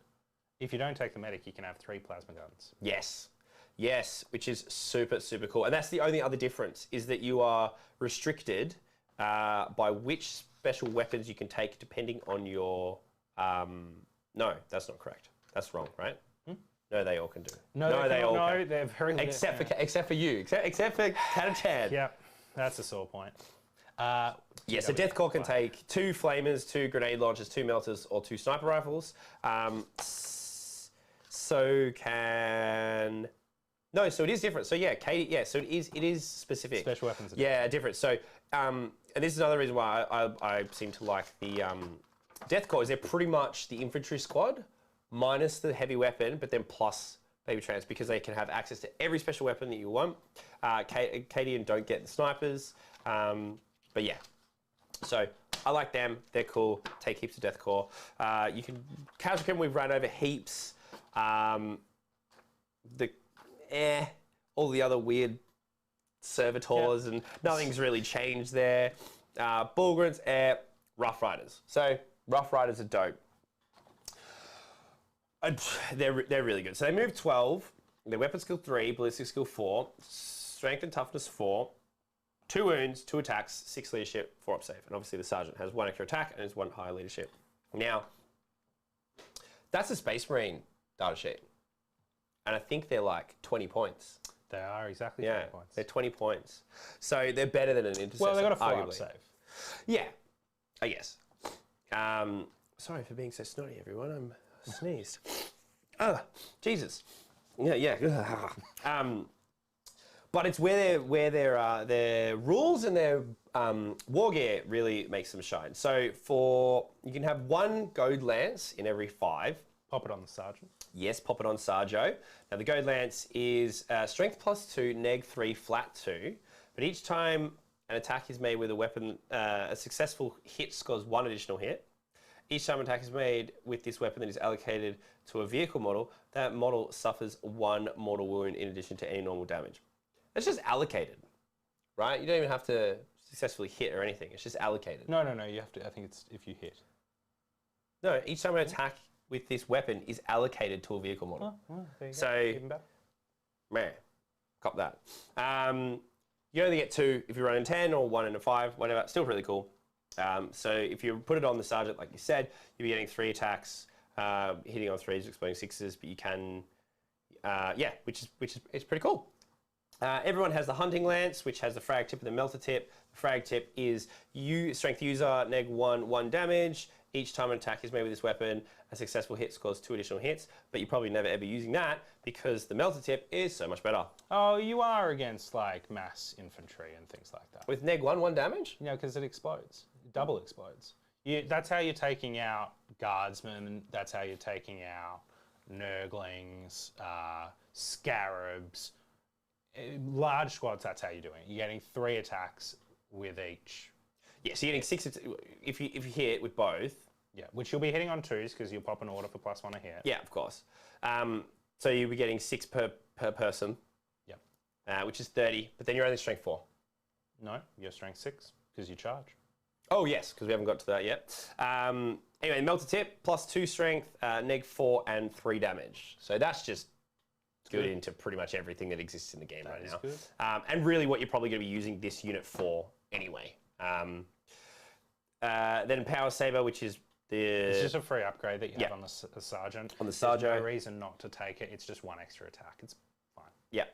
[SPEAKER 2] if you don't take the medic, you can have 3 plasma guns.
[SPEAKER 1] Yes, which is super, super cool. And that's the only other difference, is that you are restricted by which special weapons you can take depending on your... no, that's not correct. That's wrong, right? No, they all can do.
[SPEAKER 2] No, they all can.
[SPEAKER 1] No,
[SPEAKER 2] they're very...
[SPEAKER 1] Except for you. Except for Catachan.
[SPEAKER 2] Yeah, that's a sore point.
[SPEAKER 1] So Deathcore can take 2 flamers, 2 grenade launchers, 2 melters, or 2 sniper rifles. So can... No, so it is different. So yeah, Katie, so it is specific.
[SPEAKER 2] Special weapons are
[SPEAKER 1] different. Yeah, different. So, and this is another reason why I seem to like the Deathcore, is they're pretty much the infantry squad, minus the heavy weapon, but then plus baby trans, because they can have access to every special weapon that you want. Cadian don't get the snipers, but yeah. So I like them. They're cool. Take heaps of Deathcore. You can Kazakh, we've run over heaps. All the other weird servitors, and nothing's really changed there. Bulgrins, Rough Riders. So Rough Riders are dope. They're really good. So they move 12. Their weapon skill 3, ballistic skill 4, strength and toughness 4, 2 wounds, 2 attacks, 6 leadership, 4 up save. And obviously the sergeant has 1 extra attack and has 1 higher leadership. Now, that's a Space Marine data sheet. And I think they're like 20 points.
[SPEAKER 2] They are exactly 20 points.
[SPEAKER 1] They're 20 points. So they're better than an intercessor.
[SPEAKER 2] Well, they've got a 4
[SPEAKER 1] arguably.
[SPEAKER 2] up save.
[SPEAKER 1] Yeah, I guess. Sorry for being so snotty, everyone. I sneezed. Jesus. Yeah. But it's where their rules and their war gear really makes them shine. So you can have 1 goad lance in every 5.
[SPEAKER 2] Pop it on the sergeant.
[SPEAKER 1] Yes, pop it on Sarjo. Now the goad lance is strength +2, neg 3, flat 2. But each time an attack is made with a weapon, a successful hit scores 1 additional hit. Each time an attack is made with this weapon that is allocated to a vehicle model, that model suffers 1 mortal wound in addition to any normal damage. It's just allocated, right? You don't even have to successfully hit or anything. It's just allocated.
[SPEAKER 2] No. You have to. I think it's if you hit.
[SPEAKER 1] No, each time an attack with this weapon is allocated to a vehicle model.
[SPEAKER 2] Well, there you
[SPEAKER 1] so,
[SPEAKER 2] go. Even better.
[SPEAKER 1] Man, cop that. You only get 2 if you run in 10 or 1 in a 5, whatever. Still really cool. So if you put it on the sergeant, like you said, you'll be getting 3 attacks, hitting on 3s, exploding 6s, but you can, which is pretty cool. Everyone has the hunting lance, which has the frag tip and the melter tip. The frag tip is strength user, neg 1 damage. Each time an attack is made with this weapon, a successful hit scores 2 additional hits, but you're probably never ever using that because the melter tip is so much better.
[SPEAKER 2] Oh, you are against like mass infantry and things like that.
[SPEAKER 1] With neg 1 damage?
[SPEAKER 2] Yeah, because it explodes. It double explodes. That's how you're taking out guardsmen, that's how you're taking out nurglings, scarabs. Large squads, that's how you're doing it. You're getting 3 attacks with each.
[SPEAKER 1] Yeah, so you're getting 6 if you hit with both.
[SPEAKER 2] Yeah, which you'll be hitting on 2s because you'll pop an order for +1 a hit.
[SPEAKER 1] Yeah, of course. So you'll be getting 6 per person.
[SPEAKER 2] Yeah.
[SPEAKER 1] Which is 30, but then you're only strength 4.
[SPEAKER 2] No, you're strength 6 because you charge.
[SPEAKER 1] Oh yes, because we haven't got to that yet. Anyway, melter tip +2 strength, neg 4 and 3 damage. So that's just good into pretty much everything that exists in the game right now.
[SPEAKER 2] Good.
[SPEAKER 1] And really what you're probably going to be using this unit for anyway. Then Power Saber, which is
[SPEAKER 2] It's just a free upgrade that you have on the sergeant.
[SPEAKER 1] On the
[SPEAKER 2] There's
[SPEAKER 1] sergeant.
[SPEAKER 2] no reason not to take it. It's just 1 extra attack. It's fine.
[SPEAKER 1] Yeah.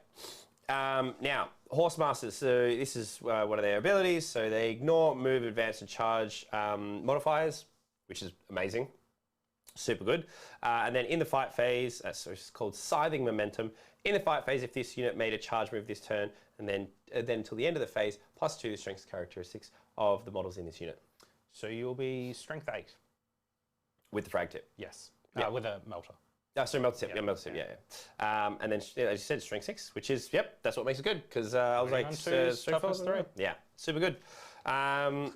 [SPEAKER 1] Now, Horse Masters. So this is one of their abilities. So they ignore, move, advance, and charge modifiers, which is amazing. Super good. And then in the fight phase, so it's called Scything Momentum. In the fight phase, if this unit made a charge move this turn, and then until the end of the phase, +2 the strength characteristics of the models in this unit.
[SPEAKER 2] So you'll be strength 8.
[SPEAKER 1] With the frag tip.
[SPEAKER 2] Yes.
[SPEAKER 1] Yeah.
[SPEAKER 2] With a melter.
[SPEAKER 1] Oh, sorry, melter tip. Yeah, melter tip. Yeah. And then, as you said, strength 6, which is, that's what makes it good. Because I was like,
[SPEAKER 2] toughness 3.
[SPEAKER 1] Yeah, super good. And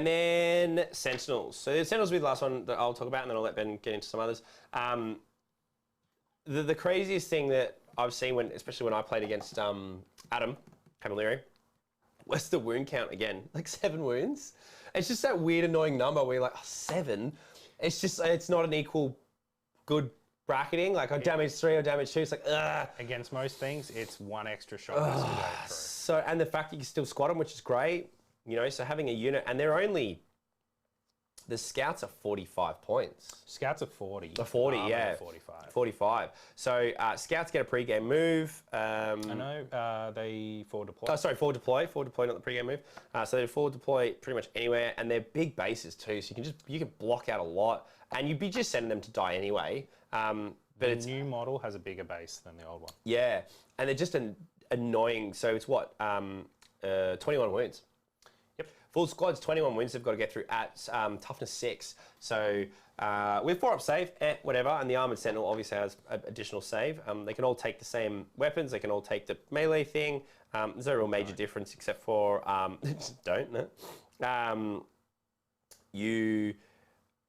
[SPEAKER 1] then Sentinels. So Sentinels will be the last one that I'll talk about, and then I'll let Ben get into some others. The craziest thing that I've seen, especially when I played against Adam Camilleri, was the wound count again. Like 7 wounds. It's just that weird, annoying number where you're like, 7? It's just, it's not an equal good bracketing. Like, I damage 3 or damage 2. It's like, ugh.
[SPEAKER 2] Against most things, it's 1 extra shot has to go through.
[SPEAKER 1] So, and the fact that you can still squat them, which is great. You know, so having a unit, and they're only, the scouts are 45 points.
[SPEAKER 2] Scouts are 40.
[SPEAKER 1] 40, yeah.
[SPEAKER 2] 45.
[SPEAKER 1] 45. So scouts get a pre-game move.
[SPEAKER 2] I know they forward deploy.
[SPEAKER 1] Forward deploy. Forward deploy, not the pre-game move. So they forward deploy pretty much anywhere, and they're big bases too. So you can block out a lot, and you'd be just sending them to die anyway. But
[SPEAKER 2] the new model has a bigger base than the old one.
[SPEAKER 1] Yeah, and they're just annoying. So it's what 21 wounds. Full squad's 21 wins they've got to get through at toughness 6. So with 4-up save, whatever, and the Armoured Sentinel obviously has additional save. They can all take the same weapons. They can all take the melee thing. There's no real major difference except for... don't, no.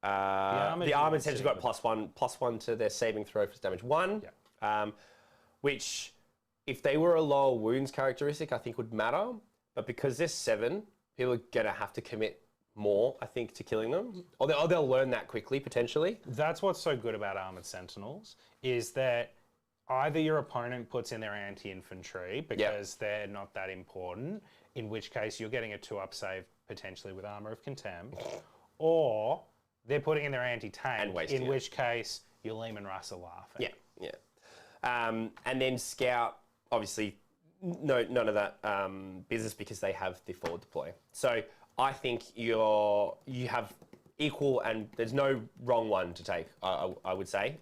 [SPEAKER 1] The Armoured Sentinel's got +1 to their saving throw for damage 1, which, if they were a lower wounds characteristic, I think would matter. But because they're 7... people are going to have to commit more, I think, to killing them. Or they'll learn that quickly, potentially.
[SPEAKER 2] That's what's so good about Armoured Sentinels, is that either your opponent puts in their anti-infantry because they're not that important, in which case you're getting a 2-up save potentially with Armour of Contempt, or they're putting in their anti-tank, in which case your Lehman Russ are laughing.
[SPEAKER 1] And then Scout, obviously... No, none of that business because they have the forward deploy. So I think you have equal, and there's no wrong one to take. I would say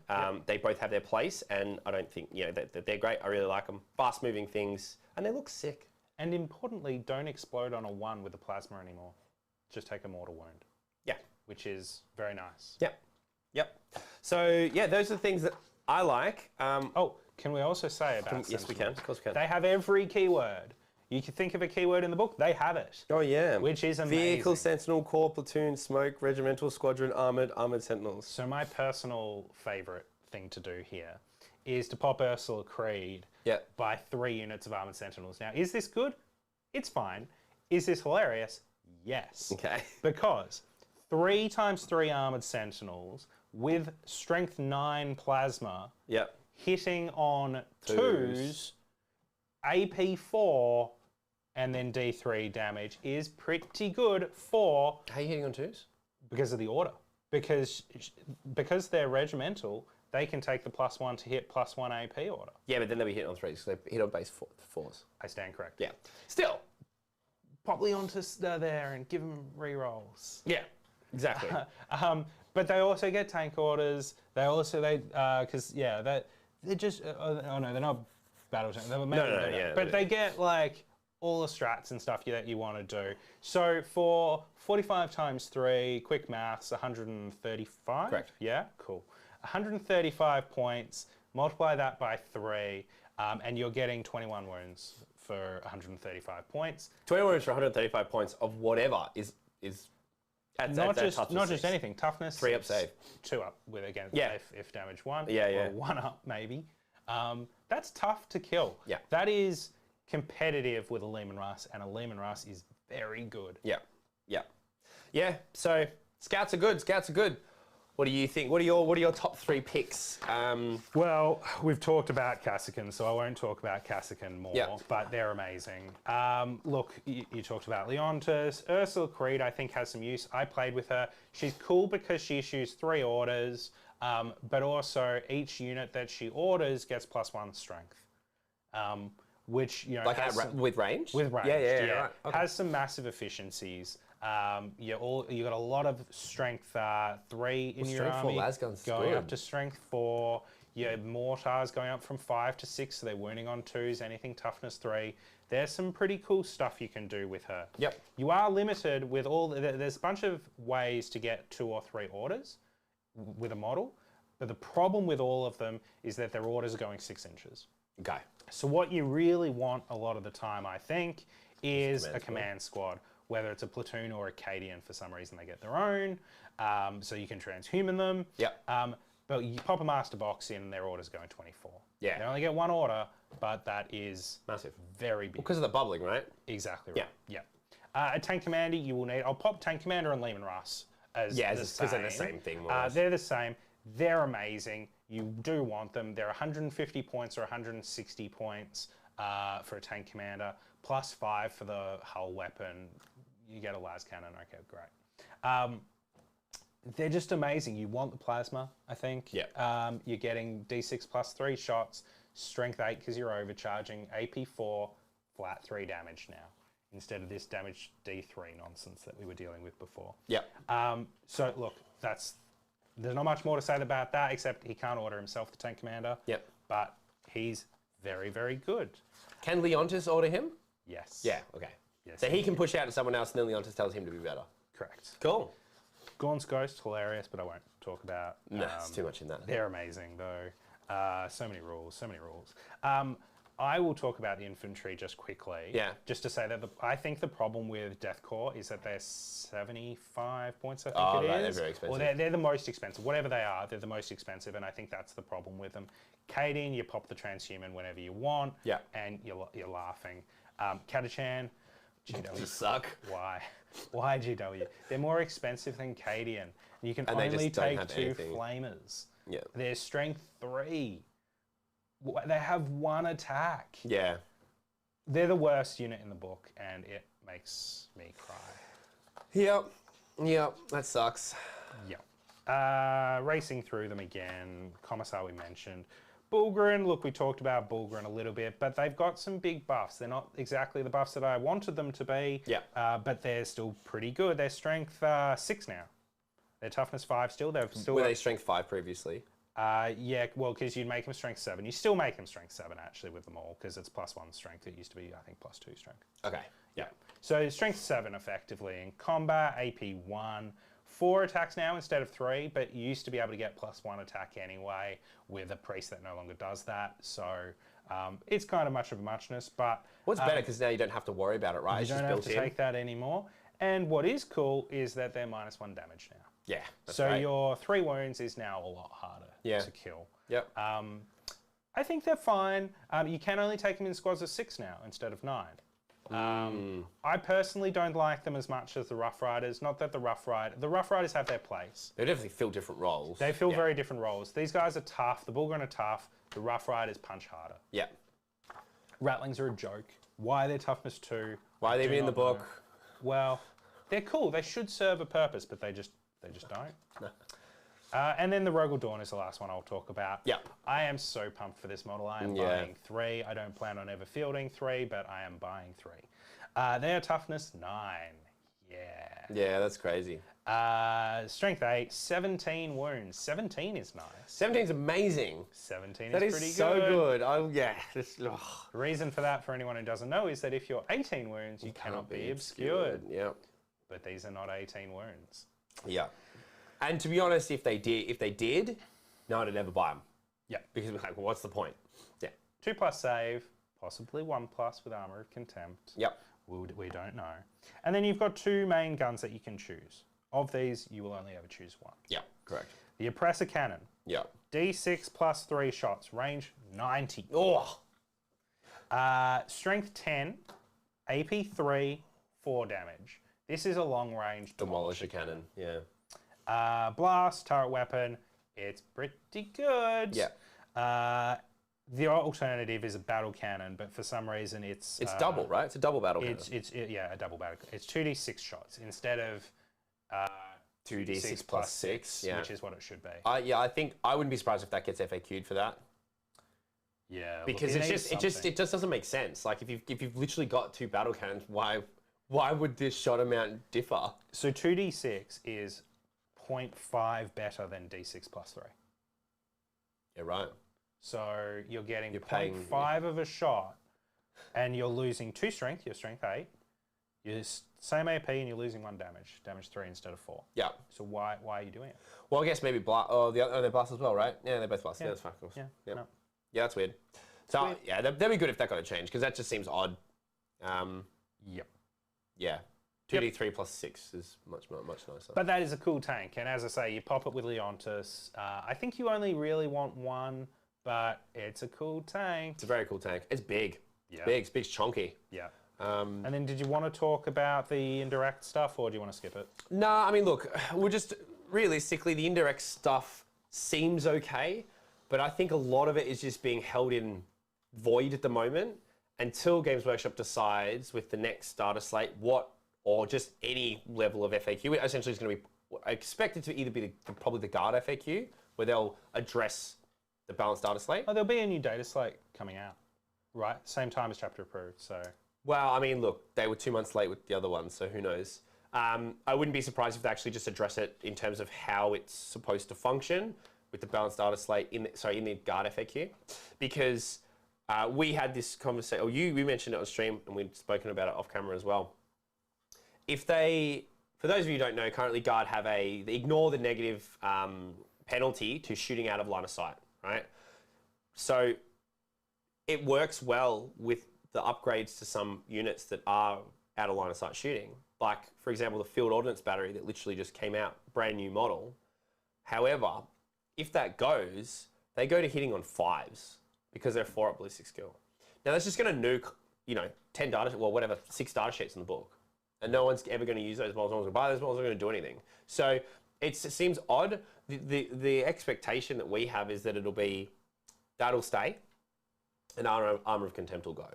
[SPEAKER 1] they both have their place, and I don't think they're great. I really like them. Fast moving things, and they look sick.
[SPEAKER 2] And importantly, don't explode on a 1 with the plasma anymore. Just take a mortal wound.
[SPEAKER 1] Yeah,
[SPEAKER 2] which is very nice.
[SPEAKER 1] Yep. So those are the things that I like.
[SPEAKER 2] Can we also say about
[SPEAKER 1] yes, we can. Of course we can.
[SPEAKER 2] They have every keyword. You can think of a keyword in the book, they have it.
[SPEAKER 1] Oh, yeah.
[SPEAKER 2] Which is amazing.
[SPEAKER 1] Vehicle, Sentinel, Corps, Platoon, Smoke, Regimental, Squadron, Armoured Sentinels.
[SPEAKER 2] So my personal favourite thing to do here is to pop Ursula Creed by 3 units of Armoured Sentinels. Now, is this good? It's fine. Is this hilarious? Yes.
[SPEAKER 1] Okay.
[SPEAKER 2] Because 3 times 3 Armoured Sentinels with Strength 9 Plasma... hitting on 2s, AP 4, and then D3 damage is pretty good for...
[SPEAKER 1] How are you hitting on 2s?
[SPEAKER 2] Because of the order. Because they're regimental, they can take the +1 to hit +1 AP order.
[SPEAKER 1] Yeah, but then they'll be hitting on 3s, so they hit on base 4s.
[SPEAKER 2] I stand correct.
[SPEAKER 1] Yeah. Still.
[SPEAKER 2] Pop Leontis there and give them rerolls.
[SPEAKER 1] Yeah, exactly.
[SPEAKER 2] But they also get tank orders. They're just, they're not battle tanks. But they get like all the strats and stuff that you want to do. So for 45 times 3, quick maths, 135?
[SPEAKER 1] Correct.
[SPEAKER 2] Yeah, cool. 135 points, multiply that by 3, and you're getting 21 wounds for 135 points.
[SPEAKER 1] 21 wounds for 135 points of whatever is
[SPEAKER 2] not just anything. Toughness
[SPEAKER 1] 3-up save.
[SPEAKER 2] 2-up with again if damage 1.
[SPEAKER 1] Yeah.
[SPEAKER 2] Or 1-up maybe. That's tough to kill.
[SPEAKER 1] Yeah.
[SPEAKER 2] That is competitive with a Lehman Russ, and a Lehman Russ is very good.
[SPEAKER 1] Yeah. So scouts are good. What do you think? What are your top 3 picks?
[SPEAKER 2] Well, we've talked about Kassakin, so I won't talk about Kassakin more,
[SPEAKER 1] Yep.
[SPEAKER 2] but they're amazing. Look, you talked about Leontis. Ursula Creed, I think, has some use. I played with her. She's cool because she issues 3 orders, but also each unit that she orders gets +1 strength. Which, you know,
[SPEAKER 1] Like with range?
[SPEAKER 2] with range,
[SPEAKER 1] Yeah. Right. Okay.
[SPEAKER 2] has some massive efficiencies. You got a lot of strength 3 in your
[SPEAKER 1] strength 4
[SPEAKER 2] army,
[SPEAKER 1] lasguns is
[SPEAKER 2] going
[SPEAKER 1] good.
[SPEAKER 2] up to strength 4. Your mortars going up from 5 to 6, so they're wounding on 2s. Anything toughness 3. There's some pretty cool stuff you can do with her.
[SPEAKER 1] Yep.
[SPEAKER 2] You are limited with there's a bunch of ways to get 2 or 3 orders with a model, but the problem with all of them is that their orders are going 6 inches.
[SPEAKER 1] Okay.
[SPEAKER 2] So what you really want a lot of the time, I think, is a command squad, whether it's a platoon or a Cadian. For some reason, they get their own, so you can transhuman them.
[SPEAKER 1] Yep.
[SPEAKER 2] But you pop a master box in, and their order's going 24.
[SPEAKER 1] Yeah.
[SPEAKER 2] They only get 1 order, but that is
[SPEAKER 1] Massive.
[SPEAKER 2] very big.
[SPEAKER 1] Because of the bubbling, right?
[SPEAKER 2] Exactly right. Yeah. A tank commander, you will need. I'll pop tank commander and Lehman Russ as
[SPEAKER 1] because they're the same thing. More or less.
[SPEAKER 2] they're the same. They're amazing. You do want them. They're 150 points or 160 points for a tank commander, +5 for the hull weapon. You get a las cannon. Okay, great. They're just amazing. You want the plasma, I think.
[SPEAKER 1] Yeah.
[SPEAKER 2] You're getting D6 +3 shots, strength 8 because you're overcharging, AP 4, flat 3 damage now, instead of this damage D3 nonsense that we were dealing with before.
[SPEAKER 1] Yep.
[SPEAKER 2] So look, there's not much more to say about that, except he can't order himself the tank commander.
[SPEAKER 1] Yep.
[SPEAKER 2] But he's very, very good.
[SPEAKER 1] Can Leontis order him?
[SPEAKER 2] Yes.
[SPEAKER 1] Yeah. Okay.
[SPEAKER 2] Yes,
[SPEAKER 1] So he can push out to someone else, and then Leontis tells him to be better.
[SPEAKER 2] Correct.
[SPEAKER 1] Cool.
[SPEAKER 2] Gaunt's Ghost, hilarious, but I won't talk about.
[SPEAKER 1] No, it's too much in that.
[SPEAKER 2] They're amazing, though. So many rules, so many rules. I will talk about the infantry just quickly.
[SPEAKER 1] Yeah.
[SPEAKER 2] Just to say that I think the problem with Death Corps is that they're 75 points, I think it is.
[SPEAKER 1] They're very expensive.
[SPEAKER 2] Or they're the most expensive. Whatever they are, they're the most expensive, and I think that's the problem with them. Cadian, you pop the transhuman whenever you want,
[SPEAKER 1] Yeah.
[SPEAKER 2] and you're laughing. Catachan, GW.
[SPEAKER 1] Just suck.
[SPEAKER 2] Why? Why GW? They're more expensive than Cadian. And you can
[SPEAKER 1] And they
[SPEAKER 2] only
[SPEAKER 1] just don't
[SPEAKER 2] take
[SPEAKER 1] have
[SPEAKER 2] 2
[SPEAKER 1] anything.
[SPEAKER 2] flamers.
[SPEAKER 1] Yeah.
[SPEAKER 2] They're strength 3. They have 1 attack.
[SPEAKER 1] Yeah.
[SPEAKER 2] They're the worst unit in the book, and it makes me cry.
[SPEAKER 1] Yep. That sucks.
[SPEAKER 2] Yeah. Racing through them again. Commissar we mentioned. Bulgarin, look, we talked about Bulgarin a little bit, but they've got some big buffs. They're not exactly the buffs that I wanted them to be, but they're still pretty good. They're strength 6 now. They're toughness 5 still.
[SPEAKER 1] Were they strength 5 previously?
[SPEAKER 2] Yeah, well, because you'd make them strength 7. You still make them strength 7, actually, with them all, because it's +1 strength. It used to be, I think, +2 strength.
[SPEAKER 1] Okay.
[SPEAKER 2] Yeah. So strength 7, effectively. In combat, AP 1. 4 attacks now instead of 3, but you used to be able to get +1 attack anyway with a priest that no longer does that. So it's kind of much of a muchness, but...
[SPEAKER 1] What's better, because now you don't have to worry about it, right? It's
[SPEAKER 2] you
[SPEAKER 1] just
[SPEAKER 2] don't have
[SPEAKER 1] built
[SPEAKER 2] to
[SPEAKER 1] in.
[SPEAKER 2] take that anymore. And what is cool is that they're -1 damage now.
[SPEAKER 1] Yeah. That's
[SPEAKER 2] So
[SPEAKER 1] great.
[SPEAKER 2] your 3 wounds is now a lot harder to kill.
[SPEAKER 1] Yep.
[SPEAKER 2] I think they're fine. You can only take them in squads of 6 now instead of 9. I personally don't like them as much as the Rough Riders. Not that the Rough Riders have their place.
[SPEAKER 1] They definitely fill different roles.
[SPEAKER 2] They fill very different roles. These guys are tough. The Bulgarin are tough. The Rough Riders punch harder.
[SPEAKER 1] Yeah.
[SPEAKER 2] Ratlings are a joke. Why are they toughness 2?
[SPEAKER 1] Why are they even in the book?
[SPEAKER 2] Know. Well, they're cool. They should serve a purpose, but they just don't. And then the Rogel Dawn is the last one I'll talk about.
[SPEAKER 1] Yeah.
[SPEAKER 2] I am so pumped for this model. I am buying 3. I don't plan on ever fielding 3, but I am buying 3. They are toughness 9. Yeah.
[SPEAKER 1] Yeah, that's crazy.
[SPEAKER 2] Strength 8, 17 wounds. 17 is nice.
[SPEAKER 1] 17's amazing.
[SPEAKER 2] 17
[SPEAKER 1] That
[SPEAKER 2] is
[SPEAKER 1] is
[SPEAKER 2] pretty
[SPEAKER 1] so
[SPEAKER 2] good.
[SPEAKER 1] good. Oh, yeah.
[SPEAKER 2] The reason for that, for anyone who doesn't know, is that if you're 18 wounds, you cannot be obscured.
[SPEAKER 1] Yeah.
[SPEAKER 2] But these are not 18 wounds.
[SPEAKER 1] Yeah. And to be honest, if they did, no, I'd never buy them.
[SPEAKER 2] Yeah.
[SPEAKER 1] Because we're like, well, what's the point? Yeah.
[SPEAKER 2] 2+ save, possibly 1+ with Armour of Contempt.
[SPEAKER 1] Yep.
[SPEAKER 2] We don't know. And then you've got 2 main guns that you can choose. Of these, you will only ever choose 1.
[SPEAKER 1] Yeah, correct.
[SPEAKER 2] The Oppressor Cannon.
[SPEAKER 1] Yeah.
[SPEAKER 2] D6 +3 shots, range 90.
[SPEAKER 1] Oh.
[SPEAKER 2] Strength 10, AP 3, 4 damage. This is a long range
[SPEAKER 1] Demolisher cannon. Yeah.
[SPEAKER 2] Blast, turret weapon, it's pretty good.
[SPEAKER 1] Yeah.
[SPEAKER 2] The alternative is a battle cannon, but for some reason it's
[SPEAKER 1] double, right? It's a double battle cannon.
[SPEAKER 2] Yeah, a double battle. It's 2d6 shots instead of
[SPEAKER 1] 2d6 plus 6, yeah.
[SPEAKER 2] which is what it should be.
[SPEAKER 1] Yeah, I think I wouldn't be surprised if that gets FAQ'd for that.
[SPEAKER 2] Yeah,
[SPEAKER 1] because
[SPEAKER 2] look,
[SPEAKER 1] it just doesn't make sense. Like if you've literally got 2 battle cannons, why would this shot amount differ?
[SPEAKER 2] So 2d6 is 0.5 better than d6 plus 3.
[SPEAKER 1] Yeah, right.
[SPEAKER 2] So you're getting 0.5 of a shot, and you're losing 2 strength. You're strength 8. You're same AP, and you're losing 1 damage. Damage 3 instead of 4.
[SPEAKER 1] Yeah.
[SPEAKER 2] So why are you doing it?
[SPEAKER 1] Well, I guess maybe blast. Oh, they're blast as well, right? Yeah, they're both blast. Yeah, that's fine, of course.
[SPEAKER 2] Yeah.
[SPEAKER 1] Yeah.
[SPEAKER 2] No.
[SPEAKER 1] Yeah, that's weird. So weird. Yeah, that'd be good if that got a change because that just seems odd.
[SPEAKER 2] Yep.
[SPEAKER 1] Yeah. 2d3 plus 6 is much nicer.
[SPEAKER 2] But that is a cool tank, and as I say, you pop it with Leontis. I think you only really want 1, but it's a cool tank.
[SPEAKER 1] It's a very cool tank. It's big.
[SPEAKER 2] Yeah.
[SPEAKER 1] It's big, it's chunky.
[SPEAKER 2] Yeah. And then did you want to talk about the indirect stuff, or do you want to skip it?
[SPEAKER 1] No, I mean, look, we're just realistically, the indirect stuff seems okay, but I think a lot of it is just being held in void at the moment until Games Workshop decides with the next starter slate or just any level of FAQ. Essentially, it's going to be, I expect it to either be probably the Guard FAQ, where they'll address the balanced data slate.
[SPEAKER 2] Oh, there'll be a new data slate coming out, right? Same time as chapter approved, so.
[SPEAKER 1] Well, I mean, look, they were 2 months late with the other one, so who knows? I wouldn't be surprised if they actually just address it in terms of how it's supposed to function with the balanced data slate in the Guard FAQ, because we had this conversation, or we mentioned it on stream, and we'd spoken about it off camera as well. For those of you who don't know, currently Guard have they ignore the negative penalty to shooting out of line of sight, right? So it works well with the upgrades to some units that are out of line of sight shooting. Like, for example, the field ordnance battery that literally just came out, brand new model. However, if that goes, they go to hitting on 5s because they're 4 up ballistic skill. Now that's just going to nuke, 10 data, 6 data sheets in the book. And no one's ever going to use those models, no one's going to buy those models, they're going to do anything. So it seems odd. The expectation that we have is that that'll stay, and Armor of Contempt will go.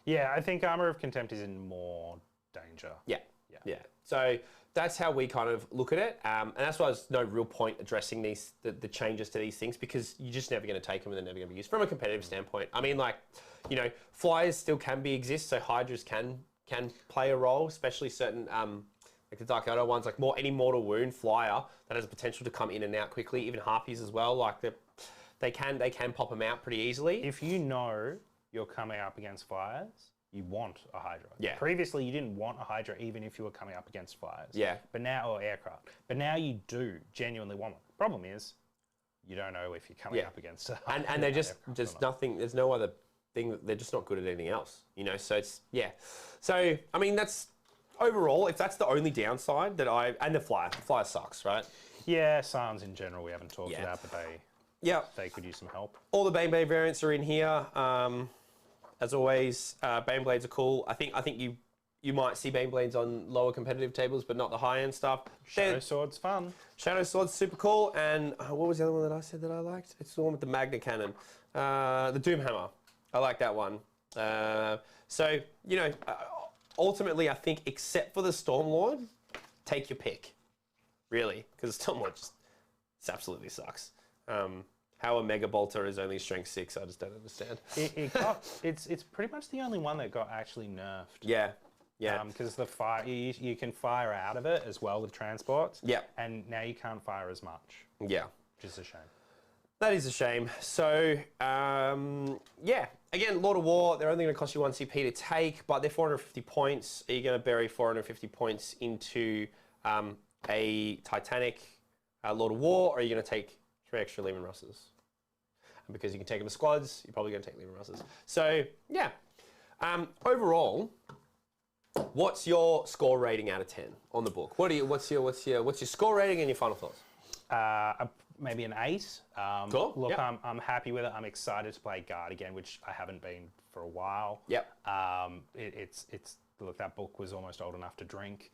[SPEAKER 2] Yeah, I think Armor of Contempt is in more danger.
[SPEAKER 1] Yeah. So that's how we kind of look at it, and that's why there's no real point addressing the changes to these things, because you're just never going to take them and they're never going to be used from a competitive standpoint. I mean, flyers still can exist, so Hydras can play a role, especially certain like the Dark Elder ones, like any mortal wound flyer that has the potential to come in and out quickly, even Harpies as well. Like they can pop them out pretty easily.
[SPEAKER 2] If you know you're coming up against flyers, you want a Hydra.
[SPEAKER 1] Yeah.
[SPEAKER 2] Previously, you didn't want a Hydra even if you were coming up against flyers.
[SPEAKER 1] Yeah.
[SPEAKER 2] Or aircraft. But now you do genuinely want one. Problem is, you don't know if you're coming up against a Hydra.
[SPEAKER 1] And they're just nothing. There's no other thing. They're just not good at anything else. So it's So I mean, that's overall. If that's the only downside and the flyer sucks, right?
[SPEAKER 2] Yeah, SARMs in general we haven't talked about, but they could use some help.
[SPEAKER 1] All the Baneblade variants are in here. As always, Baneblades are cool. I think you might see Baneblades on lower competitive tables, but not the high end stuff.
[SPEAKER 2] Shadow Sword's fun.
[SPEAKER 1] Shadow Sword's super cool. And what was the other one that I said that I liked? It's the one with the Magna Cannon, the Doomhammer. I like that one. Ultimately, I think except for the Stormlord, take your pick, really, because the Stormlord just absolutely sucks. How a Mega Bolter is only strength 6, I just don't understand.
[SPEAKER 2] It's pretty much the only one that got actually nerfed.
[SPEAKER 1] Yeah.
[SPEAKER 2] Because the fire you can fire out of it as well with transports.
[SPEAKER 1] Yeah.
[SPEAKER 2] And now you can't fire as much.
[SPEAKER 1] Yeah.
[SPEAKER 2] Which is a shame.
[SPEAKER 1] That is a shame. So, again, Lord of War, they're only going to cost you 1 CP to take, but they're 450 points. Are you going to bury 450 points into a Titanic Lord of War, or are you going to take 3 extra Lehman Russes? And because you can take them as squads, you're probably going to take Lehman Russes. So, yeah. Overall, what's your score rating out of 10 on the book? What's your score rating and your final thoughts?
[SPEAKER 2] Maybe an 8.
[SPEAKER 1] Cool.
[SPEAKER 2] Look, I'm happy with it. I'm excited to play Guard again, which I haven't been for a while.
[SPEAKER 1] Yep.
[SPEAKER 2] It's look, that book was almost old enough to drink.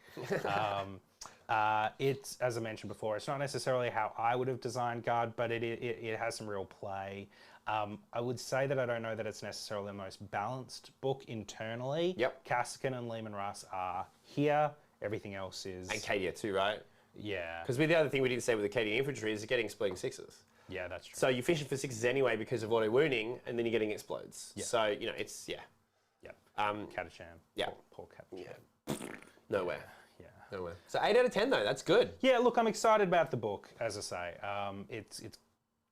[SPEAKER 2] It's, as I mentioned before, it's not necessarily how I would have designed Guard, but it has some real play. I would say that I don't know that it's necessarily the most balanced book internally.
[SPEAKER 1] Yep.
[SPEAKER 2] Kaskin and Lehman Russ are here. Everything else is...
[SPEAKER 1] And Cadia too, right?
[SPEAKER 2] Yeah.
[SPEAKER 1] Because the other thing we didn't say with the Cadia infantry is getting exploding sixes.
[SPEAKER 2] Yeah, that's true.
[SPEAKER 1] So you're fishing for sixes anyway because of auto wounding, and then you're getting explodes.
[SPEAKER 2] Yeah.
[SPEAKER 1] So, you know, it's, yeah.
[SPEAKER 2] Yep.
[SPEAKER 1] Catacham.
[SPEAKER 2] Yeah. Poor Catacham.
[SPEAKER 1] Yeah. Nowhere.
[SPEAKER 2] Yeah.
[SPEAKER 1] Nowhere. So 8 out of 10 though, that's good.
[SPEAKER 2] Yeah, look, I'm excited about the book, as I say. It's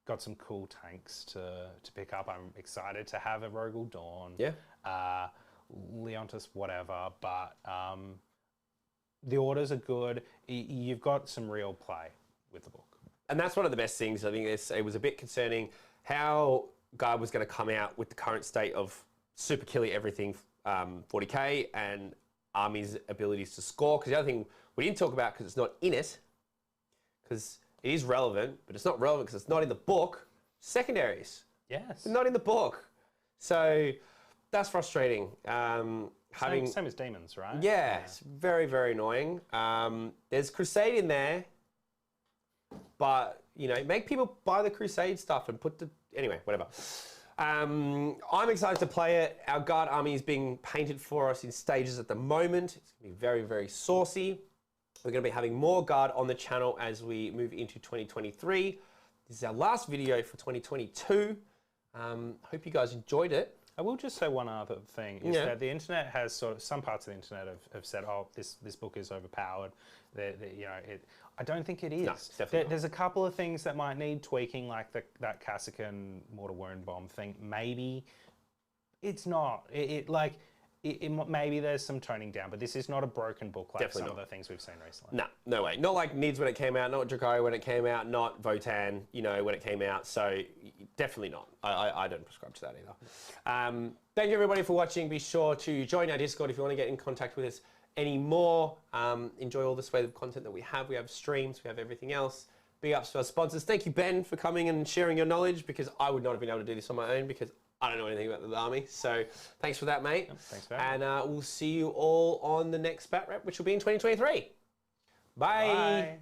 [SPEAKER 2] got some cool tanks to pick up. I'm excited to have a Rogel Dawn.
[SPEAKER 1] Yeah.
[SPEAKER 2] Leontis, whatever, but the orders are good. You've got some real play with the book. And
[SPEAKER 1] that's one of the best things. I think it was a bit concerning how Guard was going to come out with the current state of super killy everything 40k and Army's abilities to score. Because the other thing we didn't talk about, because it's not in it, because it is relevant, but it's not relevant because it's not in the book, secondaries.
[SPEAKER 2] Yes.
[SPEAKER 1] They're not in the book. So that's frustrating.
[SPEAKER 2] Same as demons, right?
[SPEAKER 1] Yeah, it's very, very annoying. There's Crusade in there, but, you know, make people buy the Crusade stuff and put the... Anyway, whatever. I'm excited to play it. Our Guard army is being painted for us in stages at the moment. It's going to be very, very saucy. We're going to be having more Guard on the channel as we move into 2023. This is our last video for 2022. Hope you guys enjoyed it.
[SPEAKER 2] I will just say one other thing, is that the internet has sort of, some parts of the internet have said, oh, this book is overpowered. You know, I don't think it is.
[SPEAKER 1] No, definitely not.
[SPEAKER 2] There's a couple of things that might need tweaking, like that Kassakan mortar wound bomb thing. Maybe it's not. Maybe there's some toning down, but this is not a broken book like
[SPEAKER 1] Definitely
[SPEAKER 2] some
[SPEAKER 1] not.
[SPEAKER 2] of the things we've seen recently.
[SPEAKER 1] No, no way. Not like Nids when it came out, not Drakari when it came out, not Votan, you know, when it came out. So definitely not. I don't prescribe to that either. Thank you everybody for watching. Be sure to join our Discord if you want to get in contact with us anymore. Enjoy all the suite of content that we have. We have streams, we have everything else. Big ups to our sponsors. Thank you, Ben, for coming and sharing your knowledge, because I would not have been able to do this on my own because I don't know anything about the army. So thanks for that, mate.
[SPEAKER 2] Thanks for having me.
[SPEAKER 1] And we'll see you all on the next Bat Rep, which will be in 2023. Bye.
[SPEAKER 2] Bye.